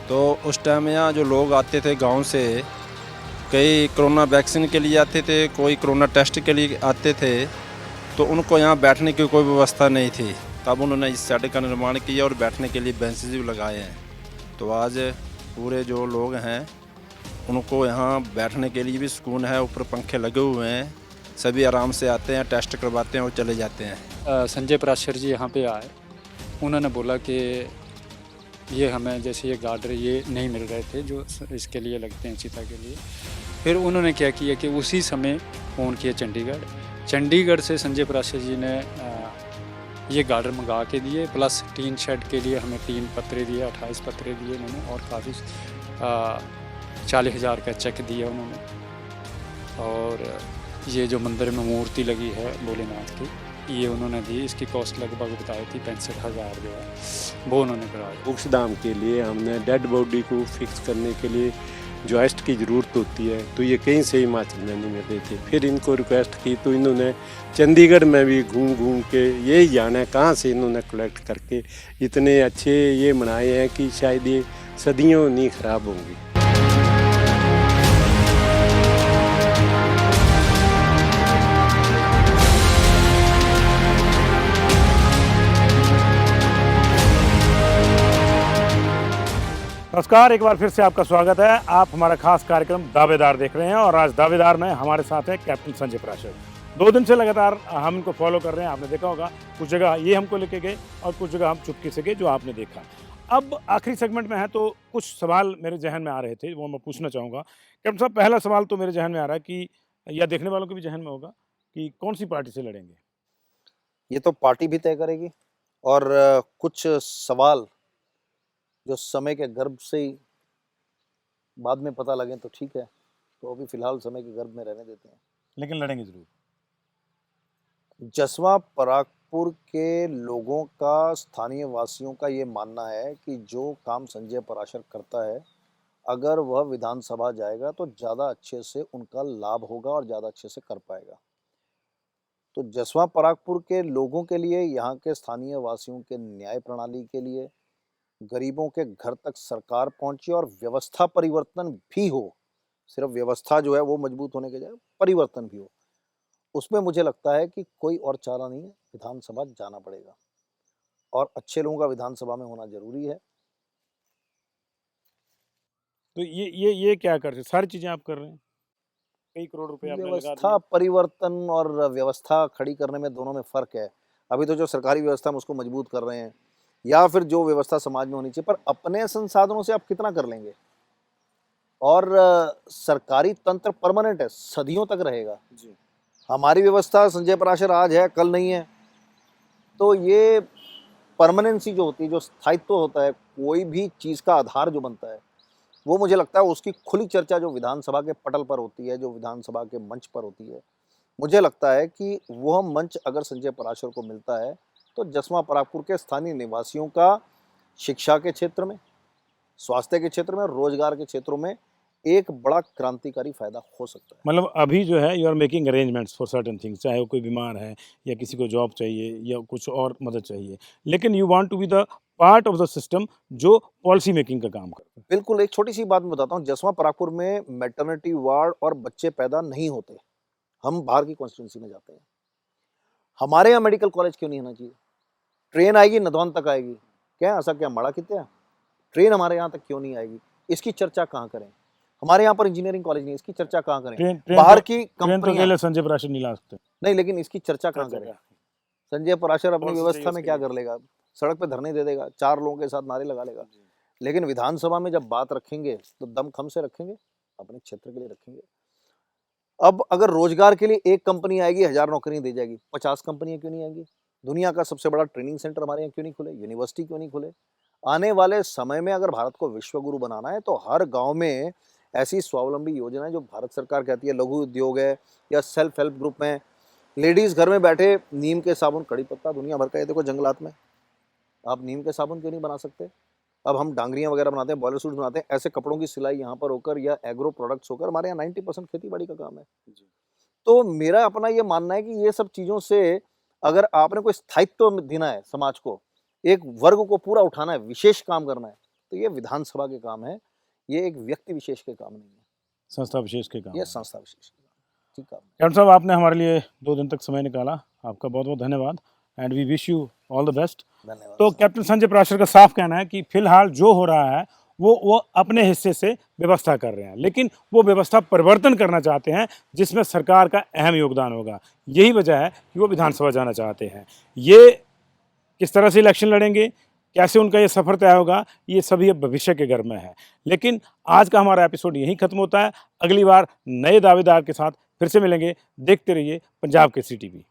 तो उस टाइम में यहाँ जो लोग आते थे गांव से, कई कोरोना वैक्सीन के लिए आते थे, कोई कोरोना टेस्ट के लिए आते थे, तो उनको यहाँ बैठने की कोई व्यवस्था नहीं थी। तब उन्होंने इस सेट का निर्माण किया और बैठने के लिए बेंचेज भी लगाए हैं। तो आज पूरे जो लोग हैं उनको यहाँ बैठने के लिए भी सुकून है, ऊपर पंखे लगे हुए हैं, सभी आराम से आते हैं, टेस्ट करवाते हैं और चले जाते हैं। संजय पराशर जी यहाँ पे आए, उन्होंने बोला कि ये हमें जैसे ये गार्डर ये नहीं मिल रहे थे जो इसके लिए लगते हैं चिता के लिए। फिर उन्होंने क्या किया कि उसी समय फ़ोन किया चंडीगढ़ से संजय पराशर जी ने ये गार्डर मंगा के दिए, प्लस टीन शेड के लिए हमें 3 पत्रे दिए, 28 पत्रे दिए उन्होंने, और काफ़ी 40,000 का चेक दिया उन्होंने। और ये जो मंदिर में मूर्ति लगी है भोलेनाथ की, ये उन्होंने दी, इसकी कॉस्ट लगभग बताई थी 65,000 जो है वो उन्होंने कराया। बुक्स दाम के लिए हमने डेड बॉडी को फिक्स करने के लिए जॉइस्ट की ज़रूरत होती है, तो ये कहीं से हिमाचल में नहीं मिल रहे थे। फिर इनको रिक्वेस्ट की तो इन्होंने चंडीगढ़ में भी घूम के यही जाना है कहाँ से इन्होंने कलेक्ट करके इतने अच्छे ये बनाए हैं कि शायद ये सदियों नहीं ख़राब होंगी। नमस्कार, एक बार फिर से आपका स्वागत है। आप हमारा खास कार्यक्रम दावेदार देख रहे हैं और आज दावेदार में हमारे साथ है कैप्टन संजय पराशर। 2 दिन से लगातार हम इनको फॉलो कर रहे हैं। आपने देखा होगा कुछ जगह ये हमको लेके गए और कुछ जगह हम चुपके से गए, जो आपने देखा। अब आखिरी सेगमेंट में है तो कुछ सवाल मेरे जहन में आ रहे थे, वो मैं पूछना चाहूँगा। कैप्टन साहब, पहला सवाल तो मेरे जहन में आ रहा है कि, या देखने वालों के भी जहन में होगा, कि कौन सी पार्टी से लड़ेंगे? ये तो पार्टी भी तय करेगी, और कुछ सवाल जो समय के गर्भ से ही बाद में पता लगे तो ठीक है, तो अभी फिलहाल समय के गर्भ में रहने देते हैं। लेकिन लड़ेंगे जरूर। जसवा परागपुर के लोगों का, स्थानीय वासियों का ये मानना है कि जो काम संजय पराशर करता है, अगर वह विधानसभा जाएगा तो ज़्यादा अच्छे से उनका लाभ होगा और ज़्यादा अच्छे से कर पाएगा। तो जसवा परागपुर के लोगों के लिए, यहाँ के स्थानीय वासियों के न्याय प्रणाली के लिए, गरीबों के घर तक सरकार पहुंचे और व्यवस्था परिवर्तन भी हो, सिर्फ व्यवस्था जो है वो मजबूत होने के बजाय परिवर्तन भी हो, उसमें मुझे लगता है कि कोई और चारा नहीं है, विधानसभा जाना पड़ेगा और अच्छे लोगों का विधानसभा में होना जरूरी है। तो ये क्या कर रहे हैं? सारी चीजें आप कर रहे हैं, कई करोड़ रुपए आपने लगा व्यवस्था दिए। परिवर्तन और व्यवस्था खड़ी करने में दोनों में फर्क है। अभी तो जो सरकारी व्यवस्था हम उसको मजबूत कर रहे हैं, या फिर जो व्यवस्था समाज में होनी चाहिए, पर अपने संसाधनों से आप कितना कर लेंगे। और सरकारी तंत्र परमानेंट है, सदियों तक रहेगा जी। हमारी व्यवस्था संजय पराशर आज है कल नहीं है, तो ये परमानेंसी जो होती है, जो स्थायित्व होता है, कोई भी चीज़ का आधार जो बनता है, वो मुझे लगता है उसकी खुली चर्चा जो विधानसभा के पटल पर होती है, जो विधानसभा के मंच पर होती है, मुझे लगता है कि वह मंच अगर संजय पराशर को मिलता है तो जसवां परागपुर के स्थानीय निवासियों का शिक्षा के क्षेत्र में, स्वास्थ्य के क्षेत्र में, रोजगार के क्षेत्रों में एक बड़ा क्रांतिकारी फायदा हो सकता है। मतलब अभी जो है you are making arrangements for certain things, चाहे वो कोई बीमार है या किसी को जॉब चाहिए या कुछ और मदद चाहिए, लेकिन you want to be the part of the system जो पॉलिसी मेकिंग का काम करता है। बिल्कुल, एक छोटी सी बात मैं बताता हूँ, जसवां परागपुर में मैटरनिटी वार्ड और बच्चे पैदा नहीं होते। हम बाहर की कॉन्स्टिट्यूंसी में जाते हैं। हमारे यहाँ मेडिकल कॉलेज क्यों नहीं होना चाहिए? ट्रेन आएगी नदौन तक आएगी, क्या ऐसा क्या मड़ा कितने? ट्रेन हमारे यहाँ तक क्यों नहीं आएगी? इसकी चर्चा कहाँ करें? हमारे यहाँ पर इंजीनियरिंग कॉलेज नहीं, इसकी चर्चा कहाँ करें? बाहर की कंपनियां संजय पराशर नहीं ला सकते नहीं, लेकिन इसकी चर्चा कहाँ करें? संजय पराशर अपनी व्यवस्था में क्या कर लेगा? सड़क पे धरने दे देगा, 4 लोगों के साथ नारे लगा लेगा। लेकिन विधानसभा में जब बात रखेंगे तो दम खम से रखेंगे, अपने क्षेत्र के लिए रखेंगे। अब अगर रोजगार के लिए एक कंपनी आएगी, 1000 नौकरियां दी जाएगी, 50 कंपनियां क्यों नहीं आएंगी? दुनिया का सबसे बड़ा ट्रेनिंग सेंटर हमारे यहाँ क्यों नहीं खुले? यूनिवर्सिटी क्यों नहीं खुले? आने वाले समय में अगर भारत को विश्व गुरु बनाना है तो हर गांव में ऐसी स्वावलंबी योजनाएं जो भारत सरकार कहती है लघु उद्योग है या सेल्फ हेल्प ग्रुप में, लेडीज घर में बैठे नीम के साबुन, कड़ी पत्ता दुनिया भर का, ये देखो जंगलात में, आप नीम के साबुन क्यों नहीं बना सकते? अब हम डांगरियां वगैरह बनाते हैं, बॉयलर सूट बनाते हैं, ऐसे कपड़ों की सिलाई यहाँ पर होकर या एग्रो प्रोडक्ट्स होकर, हमारे यहाँ 90% खेती बाड़ी का काम है। तो मेरा अपना ये मानना है कि ये सब चीज़ों से अगर आपने कोई स्थायित्व देना है समाज को, एक वर्ग को पूरा उठाना है, विशेष काम करना है, तो ये विधानसभा के काम है, ये एक व्यक्ति विशेष के काम नहीं है, संस्था विशेष के काम। ये संस्था विशेष के काम। ठीक है कैप्टन साहब, आपने हमारे लिए 2 दिन तक समय निकाला, आपका बहुत बहुत धन्यवाद and we wish you all the best. धन्यवाद। तो कैप्टन संजय पराशर का साफ कहना है कि फिलहाल जो हो रहा है वो अपने हिस्से से व्यवस्था कर रहे हैं, लेकिन वो व्यवस्था परिवर्तन करना चाहते हैं जिसमें सरकार का अहम योगदान होगा। यही वजह है कि वो विधानसभा जाना चाहते हैं। ये किस तरह से इलेक्शन लड़ेंगे, कैसे उनका ये सफ़र तय होगा, ये सभी अब भविष्य के घर में है। लेकिन आज का हमारा एपिसोड यहीं खत्म होता है। अगली बार नए दावेदार के साथ फिर से मिलेंगे। देखते रहिए पंजाब केसरी टीवी।